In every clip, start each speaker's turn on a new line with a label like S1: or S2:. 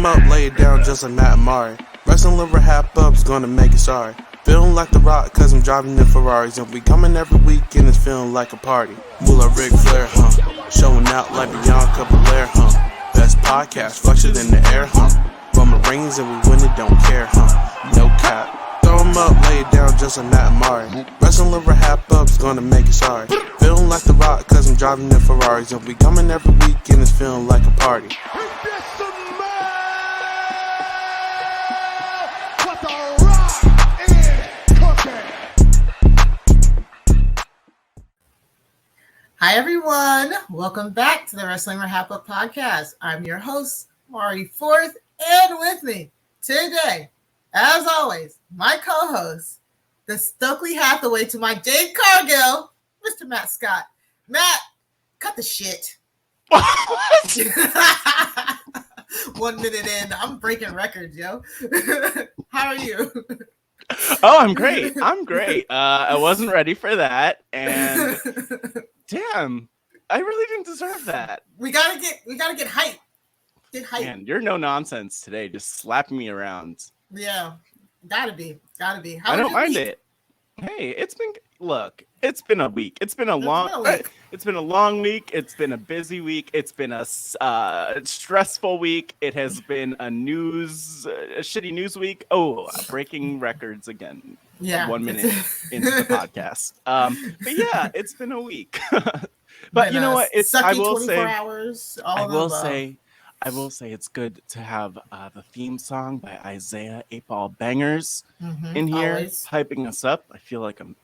S1: 'em up, lay it down just like Matt and Mari. Wrestling RHAPup's gonna make it sorry. Feeling like The Rock cause I'm driving in Ferraris. And we coming every weekend, it's feeling like a party. Move like Ric Flair, showing out like Bianca Belair, Best podcast, flush it in the air, Roman Reigns and we win it, don't care, No cap. Throw 'em up, lay it down just like Matt and Mari. Wrestling RHAPup's gonna make it sorry. Feeling like The Rock cause I'm driving in Ferraris. And we coming every weekend, it's feeling like a party.
S2: Hi everyone, welcome back to the Wrestling RHAPup podcast. I'm your host, Mari Forth, and with me today, as always, my co-host, the Stokely Hathaway to my Jade Cargill, Mr. Matt Scott. Matt, cut the shit.
S3: What?
S2: 1 minute in, I'm breaking records, yo. How are you?
S3: Oh, I'm great. I wasn't ready for that, and damn, I really didn't deserve that.
S2: We gotta get hype. Get hype.
S3: Man, you're no nonsense today. Just slapping me around.
S2: Yeah, gotta be.
S3: I don't mind it. Hey, it's been a week. It's been a long week. It's been a busy week. It's been a stressful week. It has been a shitty news week. Oh, breaking records again.
S2: Yeah.
S3: 1 minute into the podcast. But yeah, it's been a week. But you know what? I will say it's good to have the theme song by Isaiah 8-Ball Bangers in here, hyping us up. I feel like I'm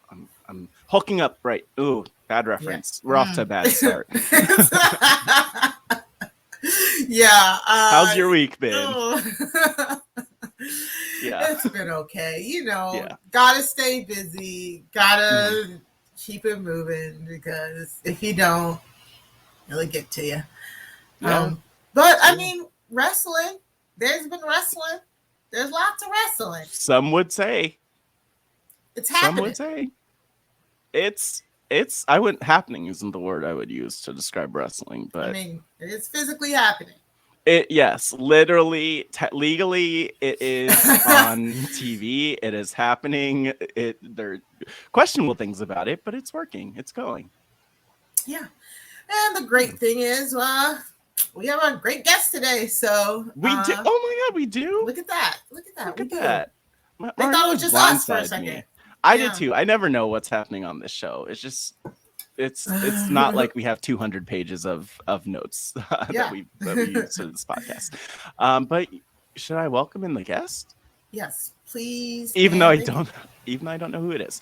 S3: hooking up right. Ooh, bad reference. Yeah. We're off to a bad start.
S2: Yeah.
S3: How's your week been?
S2: Yeah. It's been okay. You know, gotta stay busy. Gotta keep it moving because if you don't, it'll get to you.
S3: Yeah.
S2: But I mean, wrestling. There's been wrestling. There's lots of wrestling.
S3: Some would say
S2: it's happening.
S3: Some would say it's. Happening isn't the word I would use to describe wrestling, but
S2: I mean, it's physically happening.
S3: Yes, literally, legally, it is on TV. It is happening. There are questionable things about it, but it's working. It's going.
S2: Yeah, and the great thing is, we have a great guest today. So
S3: we do. Oh my God, we do.
S2: Look at that.
S3: I
S2: thought it was just us for a second.
S3: I did too. I never know what's happening on this show. It's just, it's not like we have 200 pages of notes that we use for this podcast. But should I welcome in the guest?
S2: Yes, please.
S3: Even though I don't know who it is.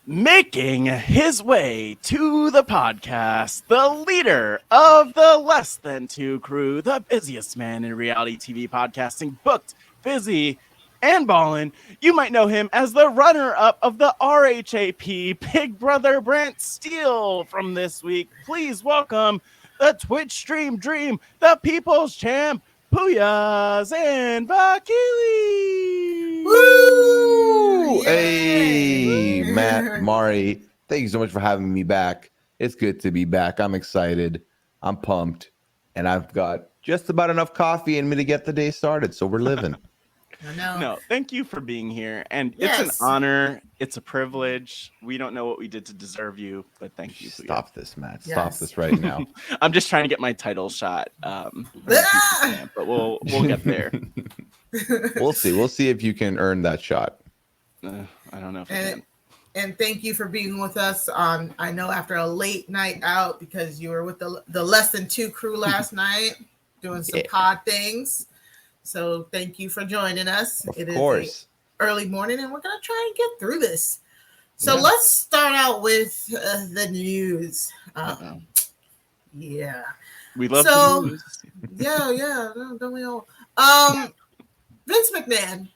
S3: Making his way to the podcast, the leader of the Less Than Two crew, the busiest man in reality TV podcasting, booked, busy, and ballin'. You might know him as the runner-up of the RHAP Big Brother Brent Steele from this week. Please welcome the Twitch stream dream, the people's champ, Pooya and Vakili.
S4: Woo! Hey, Matt, Mari, thank you so much for having me back. It's good to be back. I'm excited. I'm pumped. And I've got just about enough coffee in me to get the day started. So we're living.
S3: No, thank you for being here. And it's an honor. It's a privilege. We don't know what we did to deserve you, but thank you.
S4: Stop this, Matt. Stop this right now.
S3: I'm just trying to get my title shot. But we'll get there.
S4: We'll see. We'll see if you can earn that shot.
S3: I don't know if I can.
S2: And thank you for being with us on, I know after a late night out, because you were with the Less Than Two crew last night doing some pod things. So thank you for joining us.
S4: Of course.
S2: Early morning, and we're going to try and get through this. So let's start out with the news. Yeah.
S3: We love the news.
S2: Yeah. Don't we all? Vince McMahon,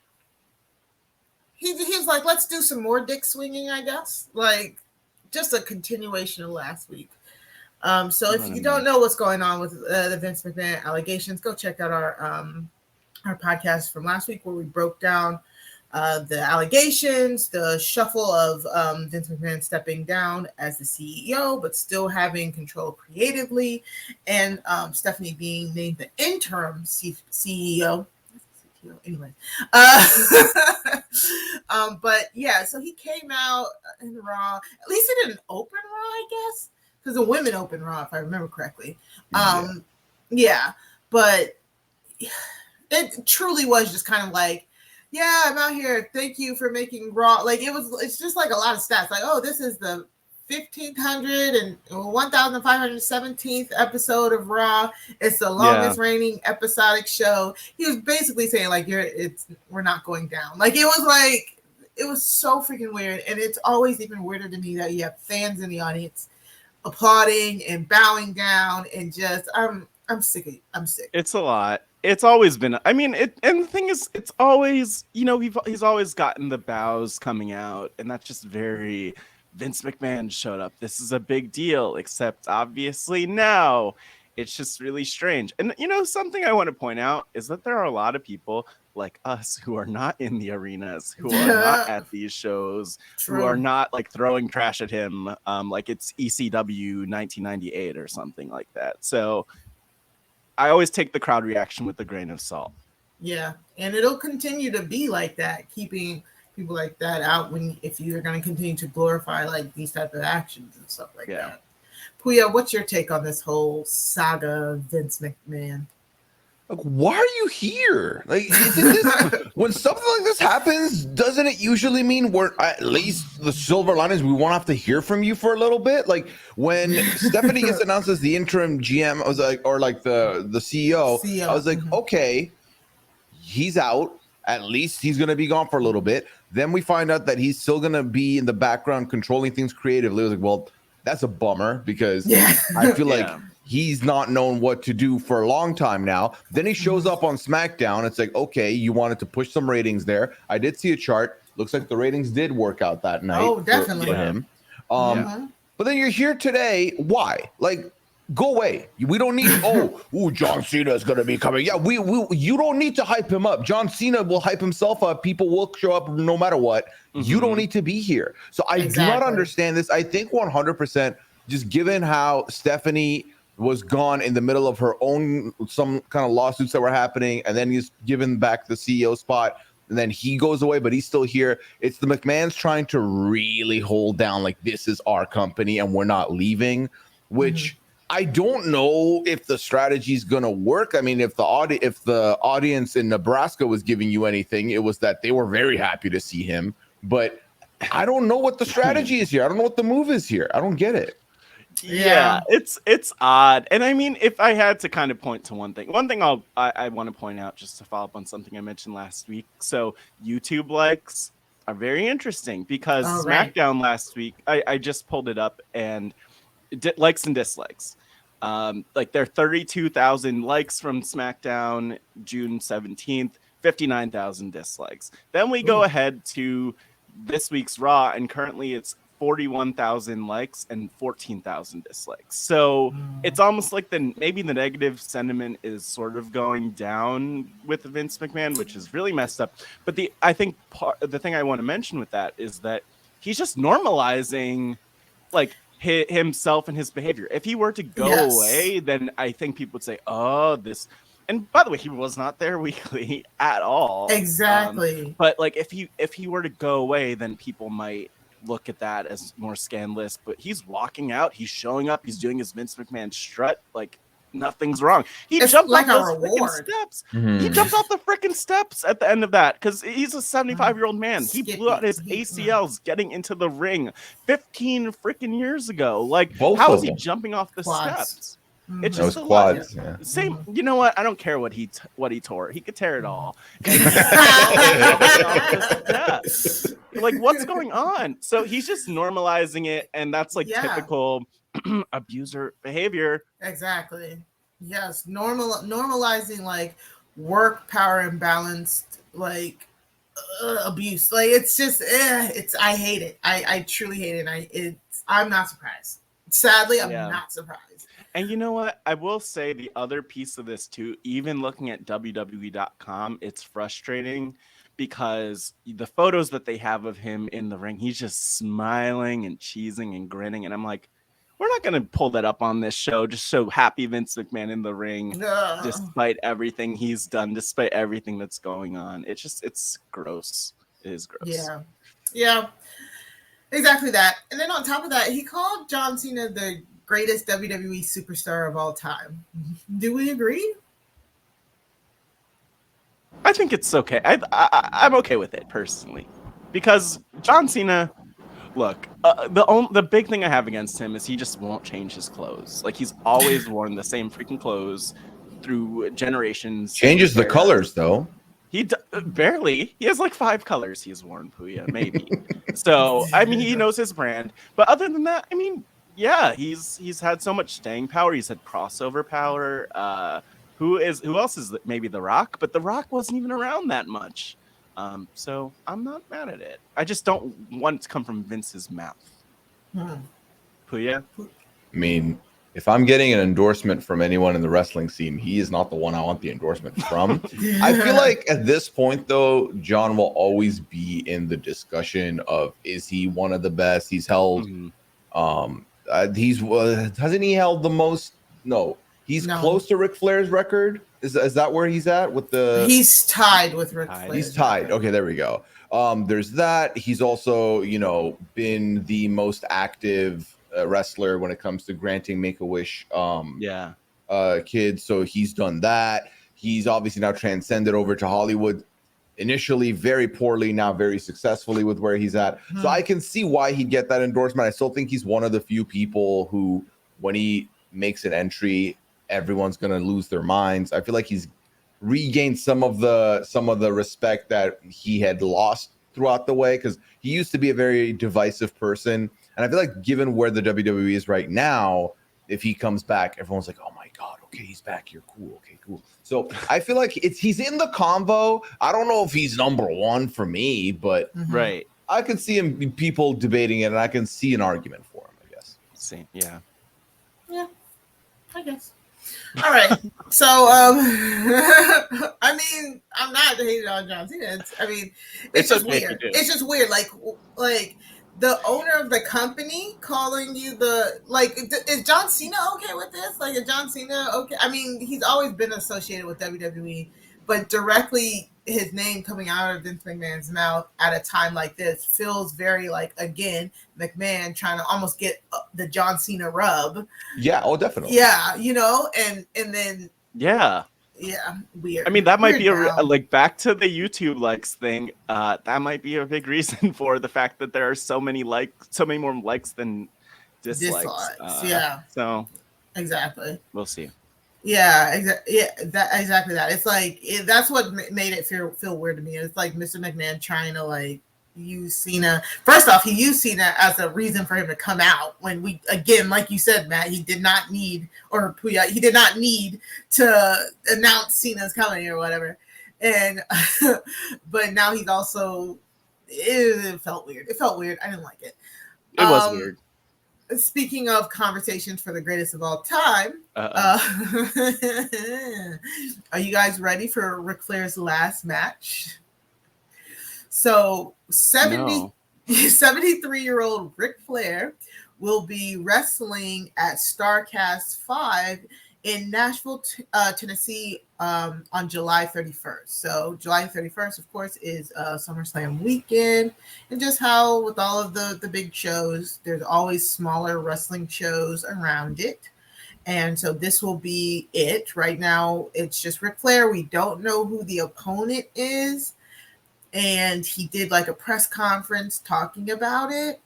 S2: he's like, let's do some more dick swinging, I guess. Like, just a continuation of last week. So if you don't know what's going on with the Vince McMahon allegations, go check out our podcast from last week where we broke down the allegations, the shuffle of Vince McMahon stepping down as the CEO, but still having control creatively, and Stephanie being named the interim CEO. Anyway, but yeah, so he came out in Raw. At least it didn't open Raw, I guess, because the women opened Raw, if I remember correctly. Yeah, but it truly was just kind of like, yeah, I'm out here. Thank you for making Raw. Like it's just like a lot of stats. Like, oh, this is the 1500 and 1517th episode of Raw. It's the longest reigning episodic show. He was basically saying like, we're not going down. Like it was so freaking weird. And it's always even weirder to me that you have fans in the audience applauding and bowing down and just I'm sick. I'm sick.
S3: It's a lot. It's always been. I mean, and the thing is, it's always, he's always gotten the bows coming out, and that's just very Vince McMahon showed up. This is a big deal, except obviously now it's just really strange. And something I want to point out is that there are a lot of people like us who are not in the arenas, who are not at these shows, who are not like throwing trash at him, like it's ECW 1998 or something like that. So I always take the crowd reaction with a grain of salt.
S2: Yeah, and it'll continue to be like that, keeping people like that out if you're going to continue to glorify like these type of actions and stuff like that. Pooya, what's your take on this whole saga of Vince McMahon?
S4: Like, why are you here? Like, when something like this happens, doesn't it usually mean we're at least the silver linings? We won't have to hear from you for a little bit. Like when Stephanie gets announced as the interim GM, I was like, or like the CEO, I was like, okay, he's out. At least he's going to be gone for a little bit. Then we find out that he's still going to be in the background controlling things creatively. I was like, well, that's a bummer because I feel like he's not known what to do for a long time now. Then he shows up on SmackDown. It's like, okay, you wanted to push some ratings there. I did see a chart. Looks like the ratings did work out that night.
S2: Oh, definitely.
S4: For him. But then you're here today. Why? Like, go away. We don't need, John Cena is going to be coming. Yeah, you don't need to hype him up. John Cena will hype himself up. People will show up no matter what. You don't need to be here. So I do not understand this. I think 100%, just given how Stephanie was gone in the middle of her own, some kind of lawsuits that were happening, and then he's given back the CEO spot, and then he goes away, but he's still here. It's the McMahons trying to really hold down, like, this is our company and we're not leaving, which I don't know if the strategy is going to work. I mean, if the audience in Nebraska was giving you anything, it was that they were very happy to see him. But I don't know what the strategy is here. I don't know what the move is here. I don't get it.
S3: Yeah, it's odd. And I mean, if I had to kind of point to one thing I want to point out, just to follow up on something I mentioned last week. So YouTube likes are very interesting because SmackDown last week, I just pulled it up, and likes and dislikes. Like there are 32,000 likes from SmackDown June 17th, 59,000 dislikes. Then we go ahead to this week's Raw, and currently it's 41,000 likes and 14,000 dislikes. So it's almost like maybe the negative sentiment is sort of going down with Vince McMahon, which is really messed up. But I think the thing I want to mention with that is that he's just normalizing like himself and his behavior. If he were to go away, then I think people would say, oh, this. And by the way, he was not there weekly at all.
S2: Exactly.
S3: But like if he were to go away, then people might look at that as more scandalous. But he's walking out, he's showing up, he's doing his Vince McMahon strut, like nothing's wrong. It's jumped like off those freaking steps. He jumps off the freaking steps at the end of that because he's a 75-year-old man. He blew out his ACLs getting into the ring 15 freaking years ago. Like, how is he jumping off the steps? It's just
S4: quads.
S3: Same. You know what? I don't care what he tore. He could tear it all. Like, what's going on? So he's just normalizing it, and that's like typical abuser behavior.
S2: Exactly. Yes. Normalizing like work power imbalanced like abuse. Like it's just I hate it. I truly hate it. I'm not surprised. Sadly, I'm not surprised.
S3: And you know what? I will say the other piece of this too, even looking at WWE.com, it's frustrating because the photos that they have of him in the ring, he's just smiling and cheesing and grinning. And I'm like, we're not going to pull that up on this show. Just show happy Vince McMahon in the ring, despite everything he's done, despite everything that's going on. It's gross. It is gross.
S2: Yeah, exactly that. And then on top of that, he called John Cena the greatest WWE superstar of all time. Do we agree?
S3: I think it's okay. I'm okay with it personally, because John Cena. Look, the big thing I have against him is he just won't change his clothes. Like, he's always worn the same freaking clothes through generations.
S4: Changes the colors though.
S3: He barely. He has like 5 colors he's worn, Pooya, maybe. So I mean, he knows his brand. But other than that, I mean, yeah, he's had so much staying power. He's had crossover power. Who else is maybe The Rock? But The Rock wasn't even around that much. So I'm not mad at it. I just don't want it to come from Vince's mouth. Pooya?
S4: I mean, if I'm getting an endorsement from anyone in the wrestling scene, he is not the one I want the endorsement from. I feel like at this point, though, John will always be in the discussion of, is he one of the best? He's held, hasn't he held the most? No, he's close to Ric Flair's record. Is that where he's at with the?
S2: He's tied with Ric Flair.
S4: He's tied. Okay, there we go. There's that. He's also, been the most active wrestler when it comes to granting Make-A-Wish kids. So he's done that. He's obviously now transcended over to Hollywood. Initially very poorly, now very successfully with where he's at. So I can see why he'd get that endorsement. I still think he's one of the few people who, when he makes an entry, everyone's gonna lose their minds. I feel like he's regained some of the respect that he had lost throughout the way, because he used to be a very divisive person. And I feel like given where the WWE is right now, if he comes back, everyone's like, oh my God, okay, he's back here. Cool. Okay, cool. So I feel like he's in the convo. I don't know if he's number one for me, but I could see him, people debating it, and I can see an argument for him, I guess.
S3: Same. Yeah,
S2: I guess. All right. So, I mean, I'm not hating on John Cena. It's just weird. It's just weird. Like the owner of the company calling you is John Cena okay with this? Like, is John Cena okay? I mean, he's always been associated with WWE, but directly his name coming out of Vince McMahon's mouth at a time like this feels very like, again, McMahon trying to almost get the John Cena rub.
S4: Yeah, oh, definitely.
S2: Yeah, and then weird.
S3: I mean, that might be like back to the YouTube likes thing. That might be a big reason for the fact that there are so many more likes than dislikes. So
S2: exactly.
S3: We'll see.
S2: Yeah, exactly that. It's like that's what made it feel weird to me. It's like Mr. McMahon trying to like use Cena. First off, he used Cena as a reason for him to come out when we, again, like you said, Matt, he did not need, or Pooya, he did not need to announce Cena's coming or whatever. And but now he's also, it felt weird. I didn't like it.
S3: It was weird.
S2: Speaking of conversations for the greatest of all time, are you guys ready for Ric Flair's last match? So 73-year-old Ric Flair will be wrestling at StarCast 5 in Nashville, Tennessee on July 31st. So July 31st, of course, is Summerslam weekend. And just how with all of the big shows, there's always smaller wrestling shows around it. And so this will be it. Right now, it's just Ric Flair. We don't know who the opponent is. And he did like a press conference talking about it.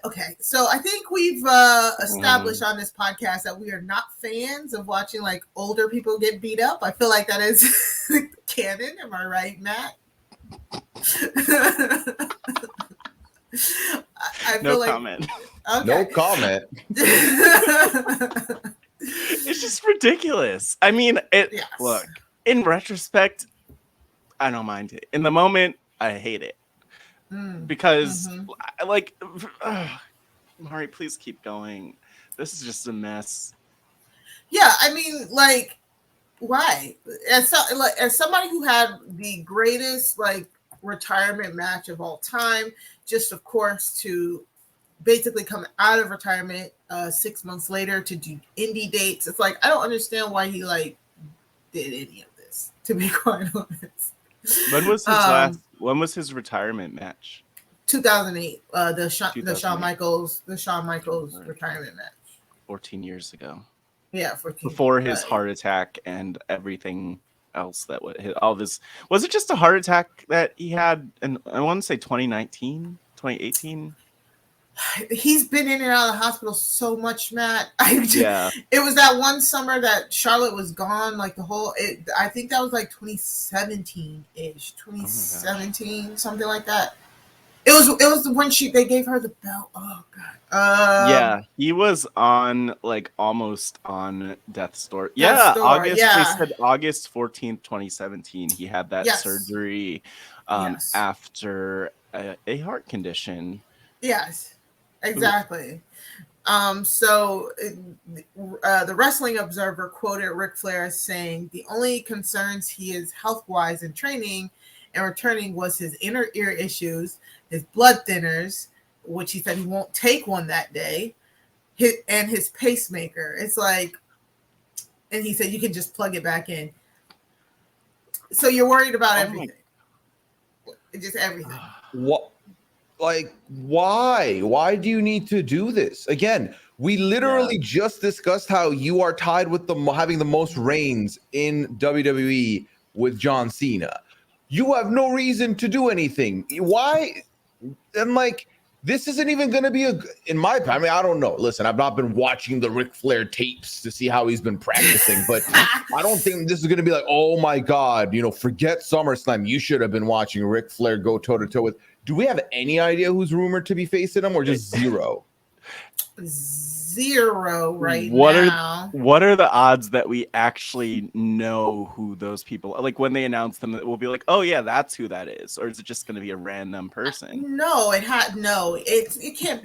S2: Okay, so I think we've established on this podcast that we are not fans of watching like older people get beat up. I feel like that is canon. Am I right, Matt? I
S3: no comment.
S2: Okay.
S4: No comment.
S3: It's just ridiculous. I mean, look, in retrospect, I don't mind it. In the moment, I hate it. Because, Mari, please keep going. This is just a mess.
S2: Yeah, I mean, like, why? As somebody who had the greatest like retirement match of all time, just of course to basically come out of retirement 6 months later to do indie dates. It's like I don't understand why he like did any of this, to be quite honest.
S3: When was his retirement match?
S2: 2008. The Shawn
S3: 2008.
S2: Michaels retirement match.
S3: 14 years ago.
S2: Yeah, 14.
S3: Before his heart attack and everything else that would hit all this. Was it just a heart attack that he had? And I want to say 2019, 2018.
S2: He's been in and out of the hospital so much, Matt.
S3: Yeah.
S2: It was that one summer that Charlotte was gone, like I think that was like 2017-ish, 2017, something like that. It was when they gave her the belt. Oh god.
S3: Yeah, he was on like almost on death's door.
S2: Death's door,
S3: August.
S2: yeah.
S3: They said August 14th, 2017. He had that surgery after a heart condition.
S2: Yes. Exactly. So the Wrestling Observer quoted Ric Flair as saying the only concerns he is health-wise in training and returning was his inner ear issues, his blood thinners, which he said he won't take one that day, and his pacemaker. It's like, and he said you can just plug it back in. So you're worried about everything. Just everything.
S4: What? Like, why? Why do you need to do this? Again, we literally just discussed how you are tied with having the most reigns in WWE with John Cena. You have no reason to do anything. Why? And like, this isn't even going to be in my opinion, I mean, I don't know. Listen, I've not been watching the Ric Flair tapes to see how he's been practicing, but I don't think this is going to be like, oh my God, forget SummerSlam. You should have been watching Ric Flair go toe to toe with. Do we have any idea who's rumored to be facing him, or just zero?
S2: Zero now.
S3: What are the odds that we actually know who those people are? Like when they announce them, we'll be like, oh yeah, that's who that is, or is it just going to be a random person?
S2: No, it can't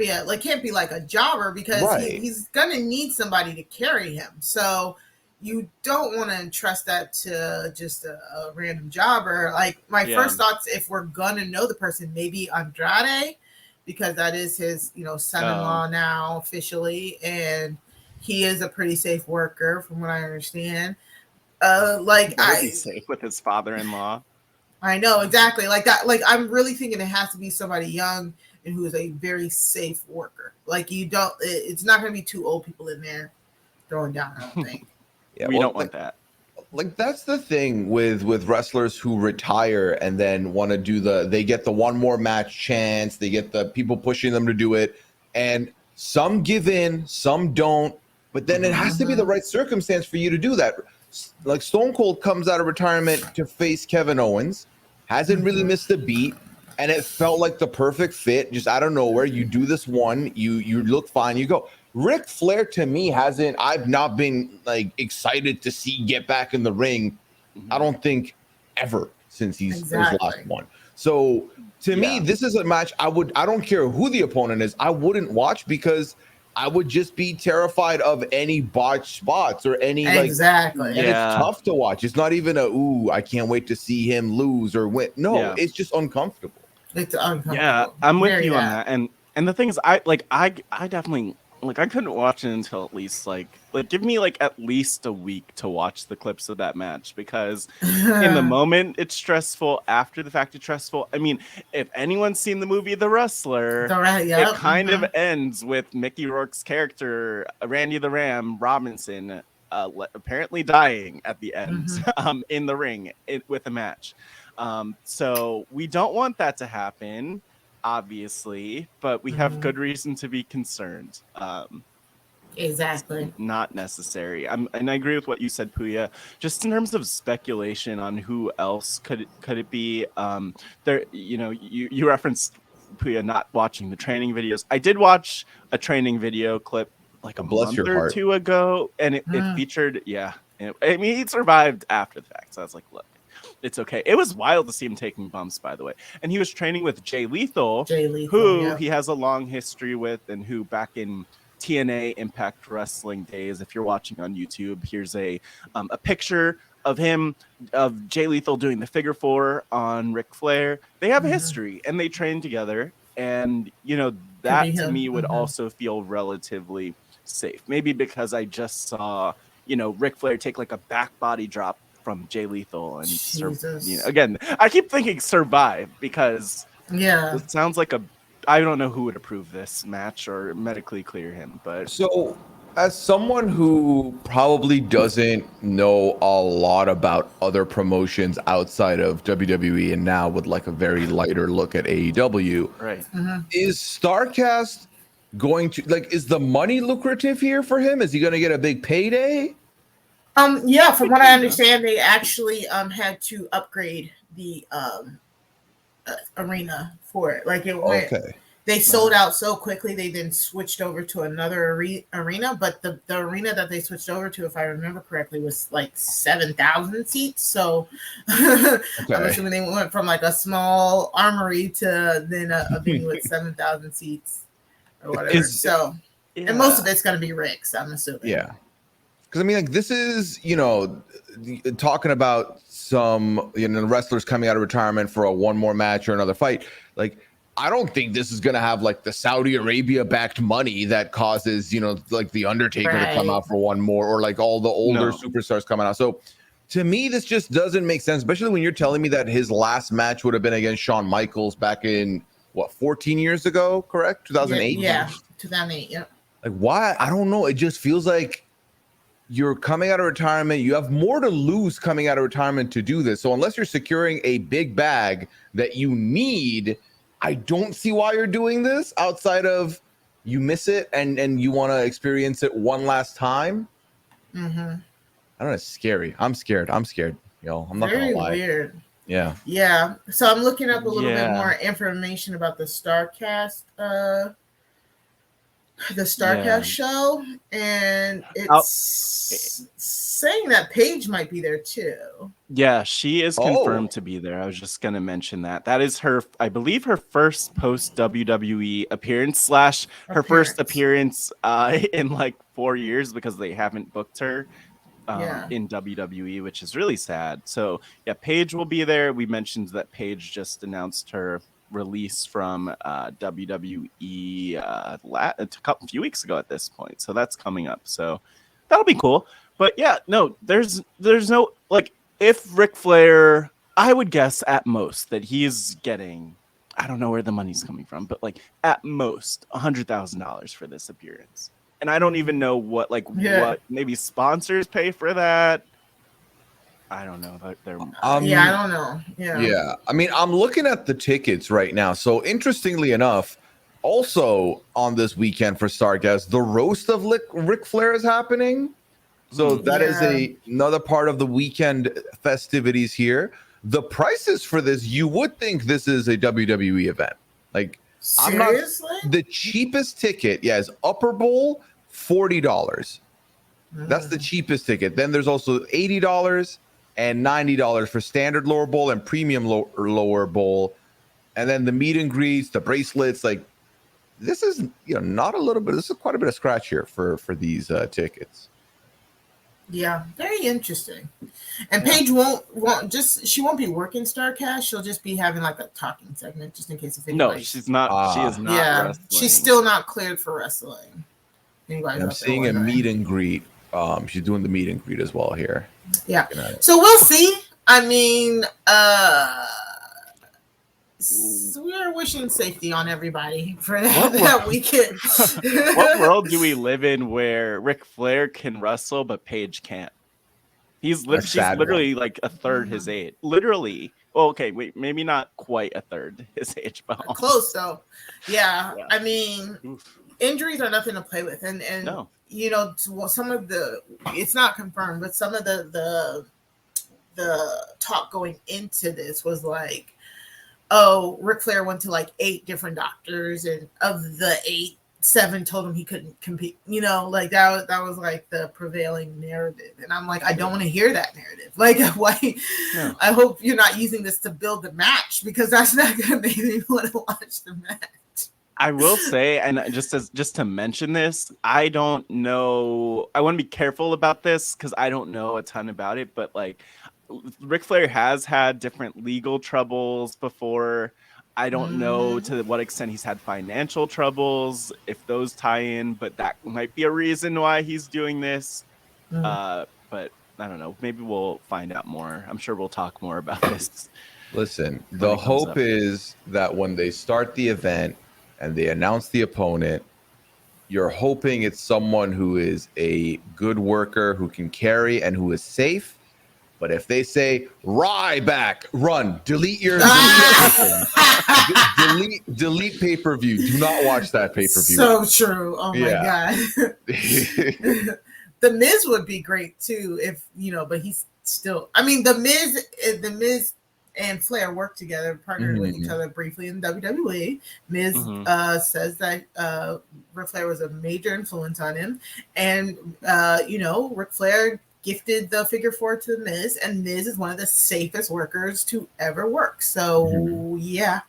S2: be like a jobber because he's going to need somebody to carry him. So you don't want to entrust that to just a random jobber. Like my first thoughts, if we're gonna know the person, maybe Andrade, because that is his, son-in-law now officially, and he is a pretty safe worker from what I understand.
S3: Safe with his father-in-law.
S2: I know exactly like that. Like I'm really thinking it has to be somebody young and who is a very safe worker. Like it's not gonna be two old people in there throwing down. I don't think.
S3: Yeah, we don't want that.
S4: Like that's the thing with wrestlers who retire and then want to do they get the one more match chance. They get the people pushing them to do it, and some give in, some don't. But then it has to be the right circumstance for you to do that. Like Stone Cold comes out of retirement to face Kevin Owens, hasn't really missed a beat, and it felt like the perfect fit. Just out of nowhere, you do this one, you look fine, you go. Ric Flair to me I've not been like excited to see get back in the ring. I don't think ever since his last one. So to me, this is a match I don't care who the opponent is. I wouldn't watch because I would just be terrified of any botched spots or any
S2: exactly.
S4: And it's tough to watch. It's not even I can't wait to see him lose or win. No, it's just uncomfortable.
S2: It's uncomfortable.
S3: Yeah, I'm with you on that. And the thing is, I definitely. Like I couldn't watch it until at least like give me like at least a week to watch the clips of that match, because in the moment it's stressful, after the fact it's stressful. I mean, if anyone's seen the movie The Wrestler, it kind of ends with Mickey Rourke's character Randy the Ram Robinson apparently dying at the end in the ring with a match. So we don't want that to happen, obviously, but we have good reason to be concerned.
S2: Exactly.
S3: Not necessary. And I agree with what you said, Pooya. Just in terms of speculation on who else could it be. There, you referenced, Pooya, not watching the training videos. I did watch a training video clip like a month or two ago, and it featured, I mean, he survived after the fact. So I was like, look, it's okay. It was wild to see him taking bumps, by the way. And he was training with Jay Lethal, who he has a long history with, and who back in TNA Impact Wrestling days, if you're watching on YouTube, here's a picture of Jay Lethal doing the figure four on Ric Flair. They have a history and they train together. And, that to me would also feel relatively safe. Maybe because I just saw, Ric Flair take like a back body drop from Jay Lethal and again, I keep thinking survive because it sounds like I don't know who would approve this match or medically clear him, but
S4: so as someone who probably doesn't know a lot about other promotions outside of WWE and now with like a very lighter look at AEW,
S3: right?
S4: Is StarCast going to is the money lucrative here for him? Is he going to get a big payday?
S2: Yeah, from what I understand, they actually had to upgrade the arena for it. Like it went.
S4: Okay.
S2: They sold out so quickly, they then switched over to another arena. But the arena that they switched over to, if I remember correctly, was like 7,000 seats. So I'm assuming they went from like a small armory to then a venue with 7,000 seats or whatever. And most of it's going to be Rick's, I'm assuming.
S4: Yeah. Because I mean, like this is, talking about some, wrestlers coming out of retirement for a one more match or another fight. Like, I don't think this is going to have like the Saudi Arabia backed money that causes, like the Undertaker to come out for one more or like all the older superstars coming out. So to me, this just doesn't make sense, especially when you're telling me that his last match would have been against Shawn Michaels back in 14 years ago, correct? 2008?
S2: Yeah, 2008. Yeah.
S4: Like, why? I don't know. It just feels like you're coming out of retirement. You have more to lose coming out of retirement to do this. So unless you're securing a big bag that you need, I don't see why you're doing this outside of you miss it and you want to experience it one last time. I don't know. It's scary. I'm scared. Yo, I'm not going to lie.
S2: Very weird.
S4: Yeah.
S2: Yeah. So I'm looking up a little bit more information about the StarCast show, and it's saying that Paige might be there too.
S3: Yeah, she is confirmed to be there. I was just going to mention that. That is I believe her first post WWE appearance / her first appearance in like 4 years because they haven't booked her in WWE, which is really sad. So yeah, Paige will be there. We mentioned that Paige just announced her release from WWE a few weeks ago at this point, so that's coming up, so that'll be cool. But yeah, no, there's no like, if Ric Flair, I would guess at most that he's getting, I don't know where the money's coming from, but like at most $100,000 for this appearance, and I don't even know what what maybe sponsors pay for that. I don't know. I
S2: don't know.
S4: Yeah. I mean, I'm looking at the tickets right now. So interestingly enough, also on this weekend for StarCast, the roast of Ric Flair is happening. So that is another part of the weekend festivities here. The prices for this, you would think this is a WWE event. Like,
S2: seriously?
S4: The cheapest ticket, is Upper Bowl, $40. That's the cheapest ticket. Then there's also $80. And $90 for standard lower bowl and premium lower bowl. And then the meet and greets, the bracelets, like this is, not a little bit, this is quite a bit of scratch here for these tickets.
S2: Yeah, very interesting. And Paige she won't be working StarCast. She'll just be having like a talking segment just in case if anybody.
S3: No, she's not. She is not.
S2: Yeah,
S3: wrestling.
S2: She's still not cleared for wrestling.
S4: I'm seeing a meet and greet. She's doing the meet and greet as well here.
S2: Yeah. So we'll see. I mean, we're wishing safety on everybody for that weekend.
S3: What world do we live in where Ric Flair can wrestle but Paige can't? She's literally like a third his age. Literally. Well, okay, wait, maybe not quite a third his age, but
S2: close though. Yeah. I mean, injuries are nothing to play with, and no. Some of it's not confirmed, but some of the talk going into this was like, Ric Flair went to like 8 different doctors, and of the 8, 7 told him he couldn't compete. Like that was like the prevailing narrative, and I'm like, I don't want to hear that narrative. Like, why? No. I hope you're not using this to build the match, because that's not going to make me want to watch the match.
S3: I will say, and just to mention this, I don't know. I want to be careful about this because I don't know a ton about it. But like, Ric Flair has had different legal troubles before. I don't know to what extent he's had financial troubles, if those tie in, but that might be a reason why he's doing this. But I don't know. Maybe we'll find out more. I'm sure we'll talk more about this.
S4: Listen, the hope is that when they start the event and they announce the opponent, you're hoping it's someone who is a good worker, who can carry, and who is safe. But if they say RHAPup, run, delete everything. delete pay-per-view. Do not watch that pay-per-view.
S2: So true. Oh my God. The Miz would be great too, if but he's still. I mean, the Miz and Flair work together, partnered with each other briefly in WWE. Miz says that Ric Flair was a major influence on him, and Ric Flair gifted the figure 4 to the Miz, and Miz is one of the safest workers to ever work. So yeah.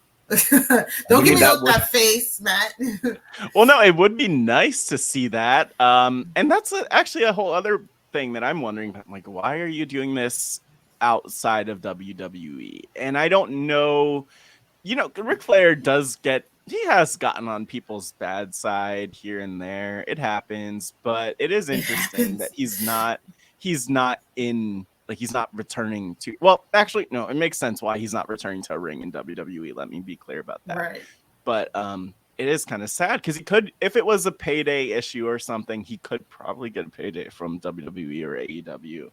S2: Don't give me that face, Matt.
S3: Well, no, it would be nice to see that. And that's actually a whole other thing that I'm wondering about. Like, why are you doing this outside of WWE? And I don't know, Ric Flair he has gotten on people's bad side here and there. It happens, but it is interesting that he's not returning to. Well, actually, no, it makes sense why he's not returning to a ring in WWE. Let me be clear about that.
S2: Right.
S3: But it is kind of sad because he could, if it was a payday issue or something, he could probably get a payday from WWE or AEW.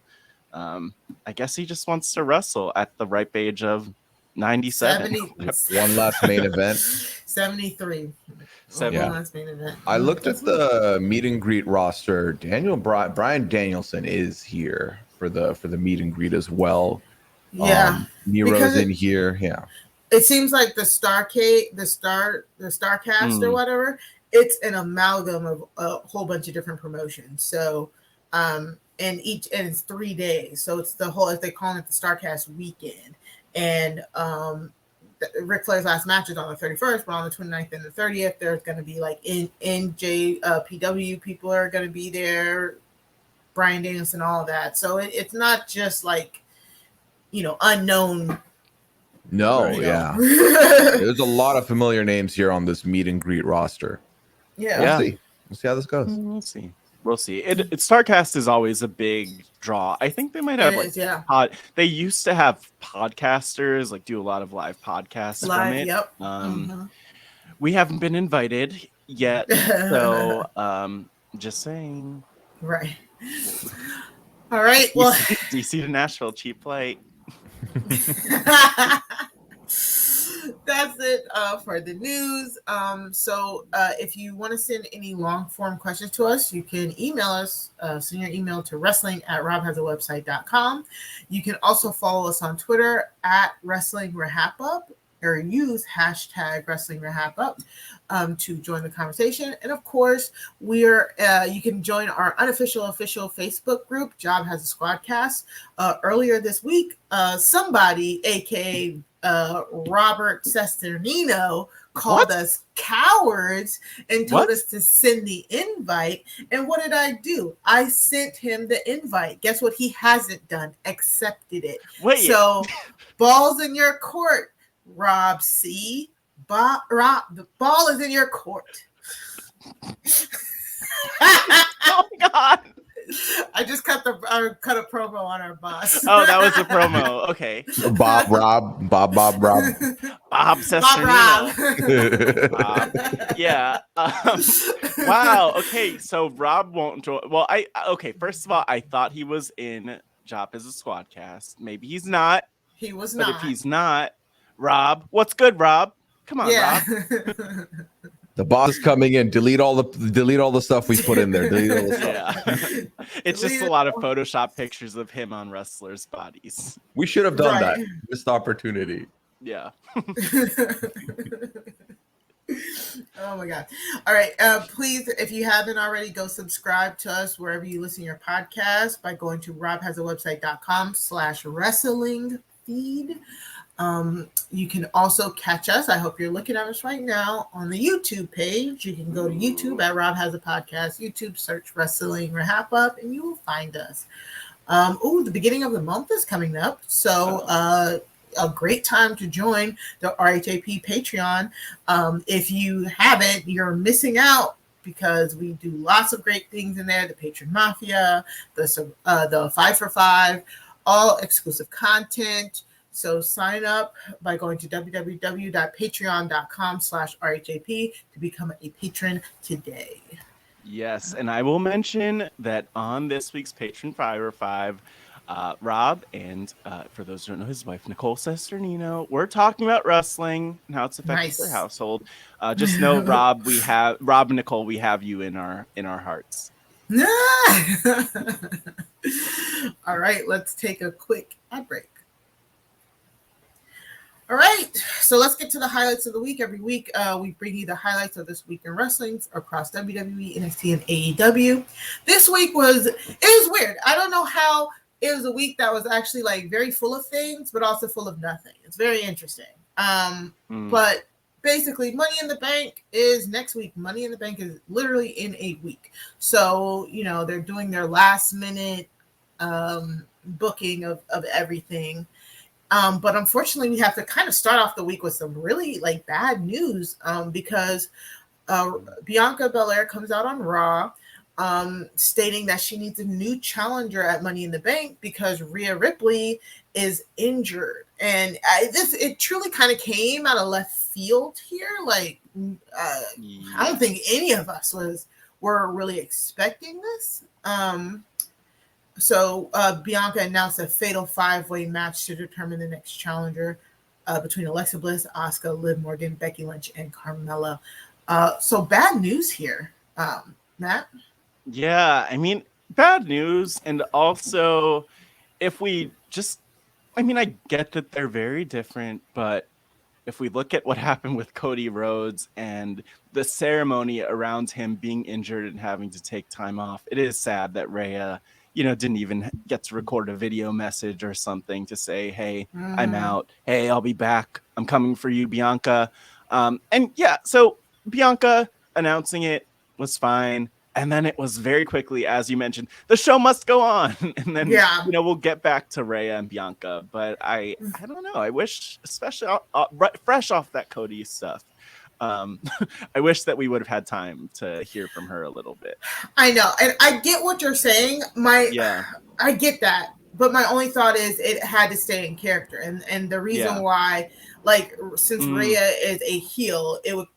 S3: I guess he just wants to wrestle at the ripe age of 97.
S4: One last main event.
S2: 73. One last main event.
S4: I looked at the meet and greet roster. Bryan Danielson is here for the meet and greet as well.
S2: Yeah.
S4: Nero's in here. Yeah.
S2: It seems like the Starcast or whatever, it's an amalgam of a whole bunch of different promotions. So and it's 3 days. So it's the whole, as they call it, the Starcast weekend. And Ric Flair's last match is on the 31st, but on the 29th and the 30th, there's going to be like PW people are going to be there, Bryan Danielson, all of that. So it's not just like, unknown.
S4: No, there's a lot of familiar names here on this meet and greet roster.
S2: Yeah.
S4: We'll see how this goes.
S3: We'll see. Starcast is always a big draw. I think they might have they used to have podcasters do a lot of live podcasts from it.
S2: Yep.
S3: We haven't been invited yet, so just saying.
S2: Right. All right. Well,
S3: DC to Nashville, cheap flight.
S2: That's it for the news. So if you want to send any long form questions to us, you can email us. Send your email to wrestling@RHAPhasawebsite.com. You can also follow us on Twitter at Wrestling RHAPup, or use hashtag Wrestling RHAPup to join the conversation. And of course, you can join our official Facebook group, Job Has a Squadcast. Earlier this week, somebody, aka Robert Sesternino, called us cowards and told us to send the invite. And what did I do? I sent him the invite. Guess what he hasn't done? Accepted it. So balls in your court, Rob C. Rob, the ball is in your court.
S3: Oh my God.
S2: I just cut a promo on our boss.
S3: Oh, that was a promo. Okay.
S4: Bob
S3: Sesternino. Bob. Yeah. Wow. Okay. So Rob won't join. Well, first of all, I thought he was in Job as a Squadcast. Maybe he's not.
S2: He was
S3: not.
S2: But
S3: if he's not, Rob, what's good, Rob? Come on, Rob.
S4: The boss is coming in. Delete all the stuff we put in there. Delete all the stuff.
S3: Yeah. It's just a lot of Photoshop pictures of him on wrestlers' bodies.
S4: We should have done that. Missed opportunity.
S3: Yeah.
S2: Oh my God. All right. Please, if you haven't already, go subscribe to us wherever you listen to your podcast by going to robhasawebsite.com/wrestling feed. You can also catch us. I hope you're looking at us right now on the YouTube page. You can go to YouTube at Rob Has a Podcast. YouTube, search Wrestling RHAPup, and you will find us. The beginning of the month is coming up. So a great time to join the RHAP Patreon. If you haven't, you're missing out because we do lots of great things in there. The Patron Mafia, the 5 for 5, all exclusive content. So sign up by going to www.patreon.com/RHAP to become a patron today.
S3: Yes, and I will mention that on this week's Patron 5 or 5, Rob and for those who don't know, his wife Nicole Sesternino, we're talking about wrestling and how it's affected their household. Just know, Rob and Nicole, we have you in our hearts.
S2: All right, let's take a quick ad break. All right, so let's get to the highlights of the week. Every week, we bring you the highlights of this week in wrestling across WWE, NXT, and AEW. This week was weird. I don't know how it was a week that was actually like very full of things, but also full of nothing. It's very interesting. But basically, Money in the Bank is next week. Money in the Bank is literally in a week. So, they're doing their last minute booking of everything. But unfortunately, we have to kind of start off the week with some really like bad news because Bianca Belair comes out on Raw stating that she needs a new challenger at Money in the Bank because Rhea Ripley is injured. And it truly kind of came out of left field here. Like, I don't think any of us were really expecting this. So Bianca announced a fatal 5-way match to determine the next challenger between Alexa Bliss, Asuka, Liv Morgan, Becky Lynch, and Carmella. So bad news here, Matt.
S3: Yeah, I mean, bad news. And also, if we just, I get that they're very different, but if we look at what happened with Cody Rhodes and the ceremony around him being injured and having to take time off, it is sad that Rhea didn't even get to record a video message or something to say, hey, I'm out. Hey, I'll be back. I'm coming for you, Bianca. And yeah, so Bianca announcing it was fine. And then it was very quickly, as you mentioned, the show must go on. And then, we'll get back to Rhea and Bianca. But I don't know. I wish, especially fresh off that Cody stuff, I wish that we would have had time to hear from her a little bit.
S2: I know. And I get what you're saying. I get that. But my only thought is it had to stay in character. And the reason why, like, since Rhea is a heel, it would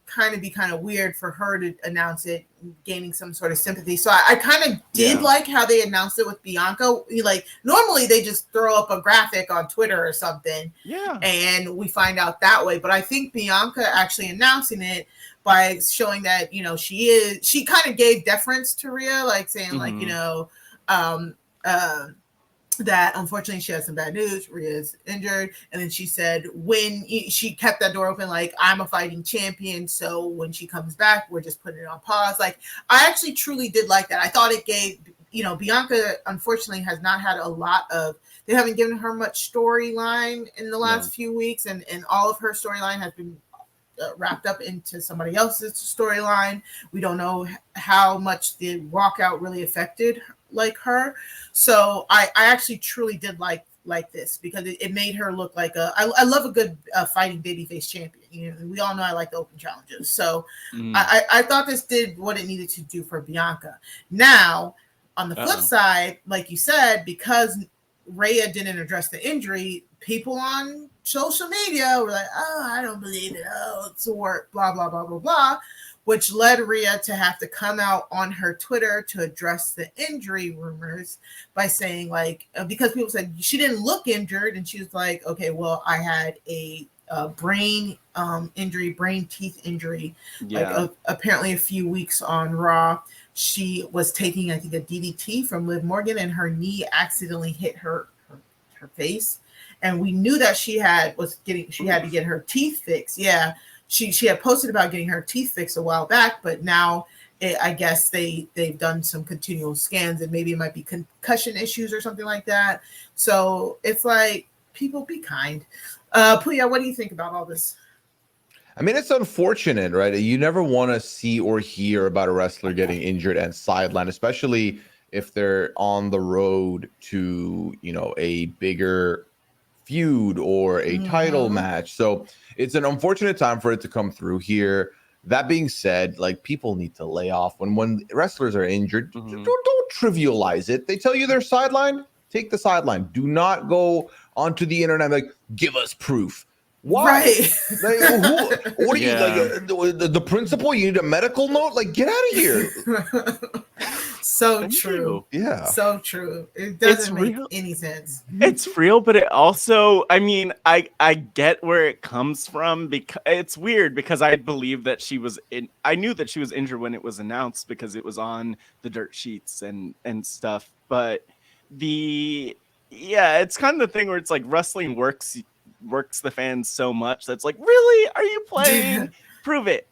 S2: be kind of weird for her to announce it, gaining some sort of sympathy. So I kind of did like how they announced it with Bianca. Like, normally they just throw up a graphic on Twitter or something. Yeah. And we find out that way. But I think Bianca actually announcing it by showing that, she kind of gave deference to Rhea, like saying like, that unfortunately she has some bad news. Rhea's injured. And then she said when she kept that door open, like, I'm a fighting champion. So when she comes back, we're just putting it on pause. Like, I actually truly did like that. I thought it gave, Bianca unfortunately has not had a lot of, they haven't given her much storyline in the last few weeks. And all of her storyline has been wrapped up into somebody else's storyline. We don't know how much the walkout really affected like her. So I actually truly did like this because it made her look like I love a good fighting babyface champion. We all know I like the open challenges. So I thought this did what it needed to do for Bianca. Now, on the flip side, like you said, because Rhea didn't address the injury, people on social media were like, oh, I don't believe it. Oh, it's a work, blah, blah, blah, blah, blah, which led Rhea to have to come out on her Twitter to address the injury rumors by saying, like, because people said she didn't look injured. And she was like, okay, well, I had a brain injury, brain teeth injury, like apparently a few weeks on Raw. She was taking, I think, a DDT from Liv Morgan, and her knee accidentally hit her face. And we knew that she had to get her teeth fixed. Yeah. She had posted about getting her teeth fixed a while back, but now I guess they've done some continual scans and maybe it might be concussion issues or something like that. So it's like, people be kind. Pooya, what do you think about all this?
S4: I mean, it's unfortunate, right? You never want to see or hear about a wrestler getting injured and sidelined, especially if they're on the road to, a bigger feud or a title match. So it's an unfortunate time for it to come through here. That being said, like, people need to lay off when wrestlers are injured. Don't trivialize it. They tell you they're sidelined, take the sideline. Do not go onto the internet like, give us proof. Why?
S2: Right.
S4: Like, what are you, like, the principal? You need a medical note? Like, get out of here.
S2: So true.
S4: Yeah.
S2: So true. It doesn't make any sense.
S3: It's real, but it also, I mean, I get where it comes from, because it's weird, because I believe that I knew that she was injured when it was announced because it was on the dirt sheets and stuff. But it's kind of the thing where it's like wrestling works the fans so much that's like, really? Are you playing? Prove it.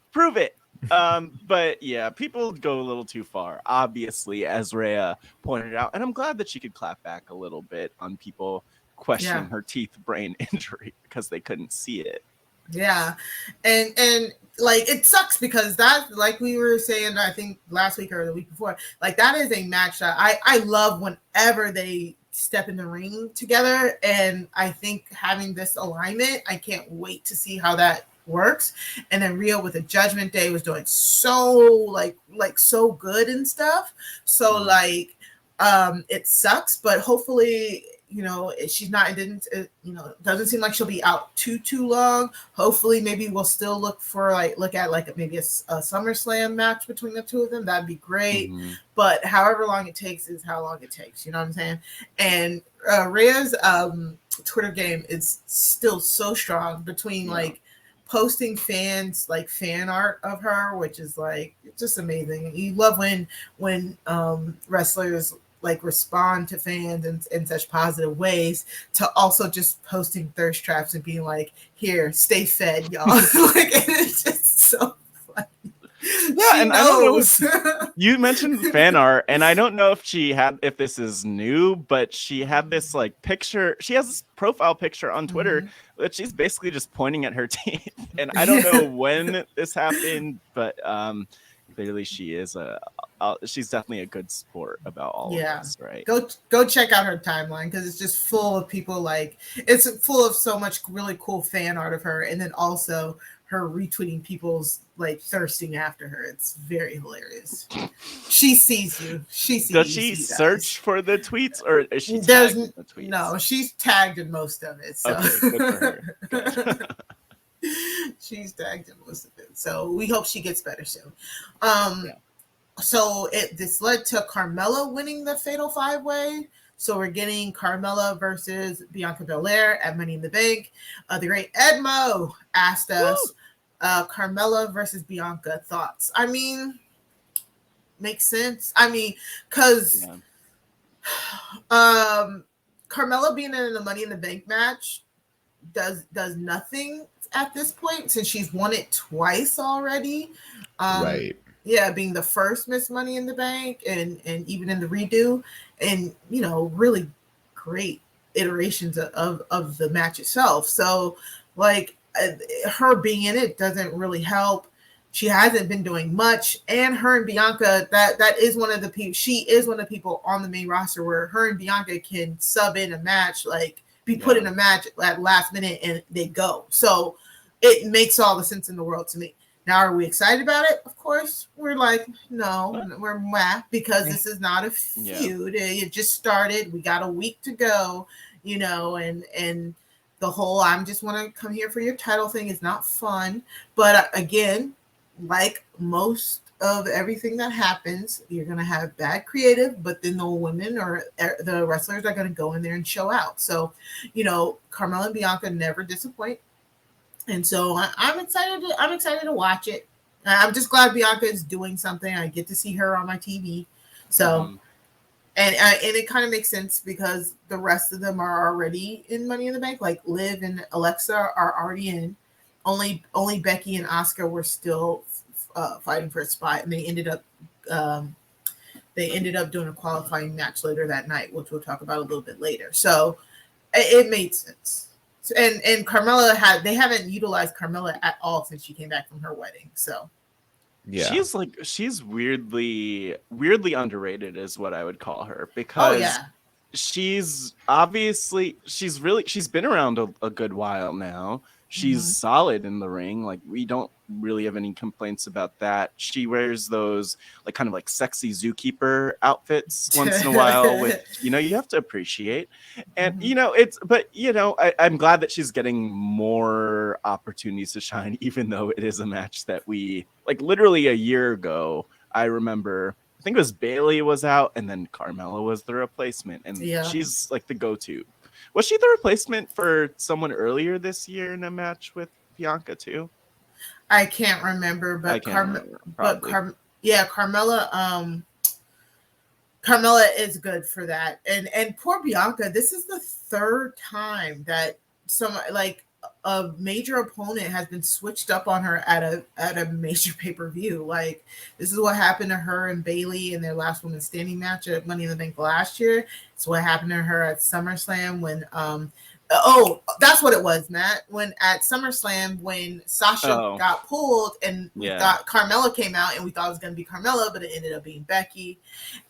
S3: But yeah, people go a little too far, obviously, as Rhea pointed out, and I'm glad that she could clap back a little bit on people questioning her teeth brain injury because they couldn't see it.
S2: Yeah, and like, it sucks because that, like we were saying, I think last week or the week before, like, that is a match that I love whenever they step in the ring together, and I think having this alignment, I can't wait to see how that works. And then Rhea with the Judgment Day was doing so like so good and stuff. So like, it sucks, but hopefully, she's not, it doesn't seem like she'll be out too long. Hopefully, maybe we'll still look at maybe a SummerSlam match between the two of them. That'd be great. But however long it takes is how long it takes. You know what I'm saying? And Rhea's Twitter game is still so strong between like posting fans like fan art of her, which is like, it's just amazing. You love when wrestlers like respond to fans in such positive ways, to also just posting thirst traps and being like, here, stay fed, y'all. Like, and it's just so funny.
S3: Yeah, and knows. I don't know if you mentioned fan art, and I don't know if this is new, but she had this like picture. She has this profile picture on Twitter that she's basically just pointing at her teeth. And I don't know when this happened, but clearly she is she's definitely a good sport about all of this, right?
S2: Go check out her timeline, because it's just full of people, like, it's full of so much really cool fan art of her, and then also her retweeting people's like thirsting after her. It's very hilarious. She sees you. Does
S3: she search for the tweets, or is she
S2: tagged
S3: in the tweets?
S2: No, she's tagged in most of it. So
S3: okay, good for her. Good.
S2: She's tagged in most of it. So we hope she gets better soon. So this led to Carmella winning the Fatal 5-Way. So we're getting Carmella versus Bianca Belair at Money in the Bank. The great Edmo asked us, Carmella versus Bianca, thoughts? I mean, makes sense. I mean, because Carmella being in the Money in the Bank match does nothing at this point, since she's won it twice already.
S4: Right.
S2: Yeah, being the first Miss Money in the Bank, and even in the redo, and really great iterations of the match itself. So like, her being in it doesn't really help. She hasn't been doing much, and her and Bianca, that is one of the people. She is one of the people on the main roster where her and Bianca can sub in a match, like be put in a match at last minute, and they go. So it makes all the sense in the world to me. Now, are we excited about it? Of course, we're like, no, we're meh, because this is not a feud. It just started. We got a week to go, and the whole I'm just want to come here for your title thing is not fun. But again, like most of everything that happens, you're going to have bad creative, but then the women or the wrestlers are going to go in there and show out. So, Carmella and Bianca never disappoint. And so I'm excited to watch it. I'm just glad Bianca is doing something. I get to see her on my TV. So, and it kind of makes sense, because the rest of them are already in Money in the Bank. Like Liv and Alexa are already in. Only Becky and Asuka were still fighting for a spot, and they ended up doing a qualifying match later that night, which we'll talk about a little bit later. So it made sense. And Carmella they haven't utilized Carmella at all since she came back from her wedding. So
S4: Yeah.
S3: She's weirdly underrated is what I would call her,
S2: Oh
S3: because
S2: yeah.
S3: she's been around a good while now. She's
S2: Mhm.
S3: solid in the ring. Like, we don't really have any complaints about that. She wears those like kind of like sexy zookeeper outfits once in a while, which you have to appreciate. And I'm glad that she's getting more opportunities to shine, even though it is a match that we like literally a year ago. I remember, I think it was Bailey was out, and then Carmella was the replacement, and
S2: Yeah.
S3: she's like the go-to. Was she the replacement for someone earlier this year in a match with Bianca too?
S2: I can't remember,
S3: I
S2: but
S3: can't remember. Probably.
S2: Carmella. Carmella is good for that, and poor Bianca. This is the third time that some like a major opponent has been switched up on her at a major pay-per-view. Like, this is what happened to her and Bailey in their last women's standing match at Money in the Bank last year. It's what happened to her at SummerSlam when that's what it was, Matt. When at SummerSlam, when Sasha got pulled and we thought Carmella came out, and we thought it was going to be Carmella, but it ended up being Becky.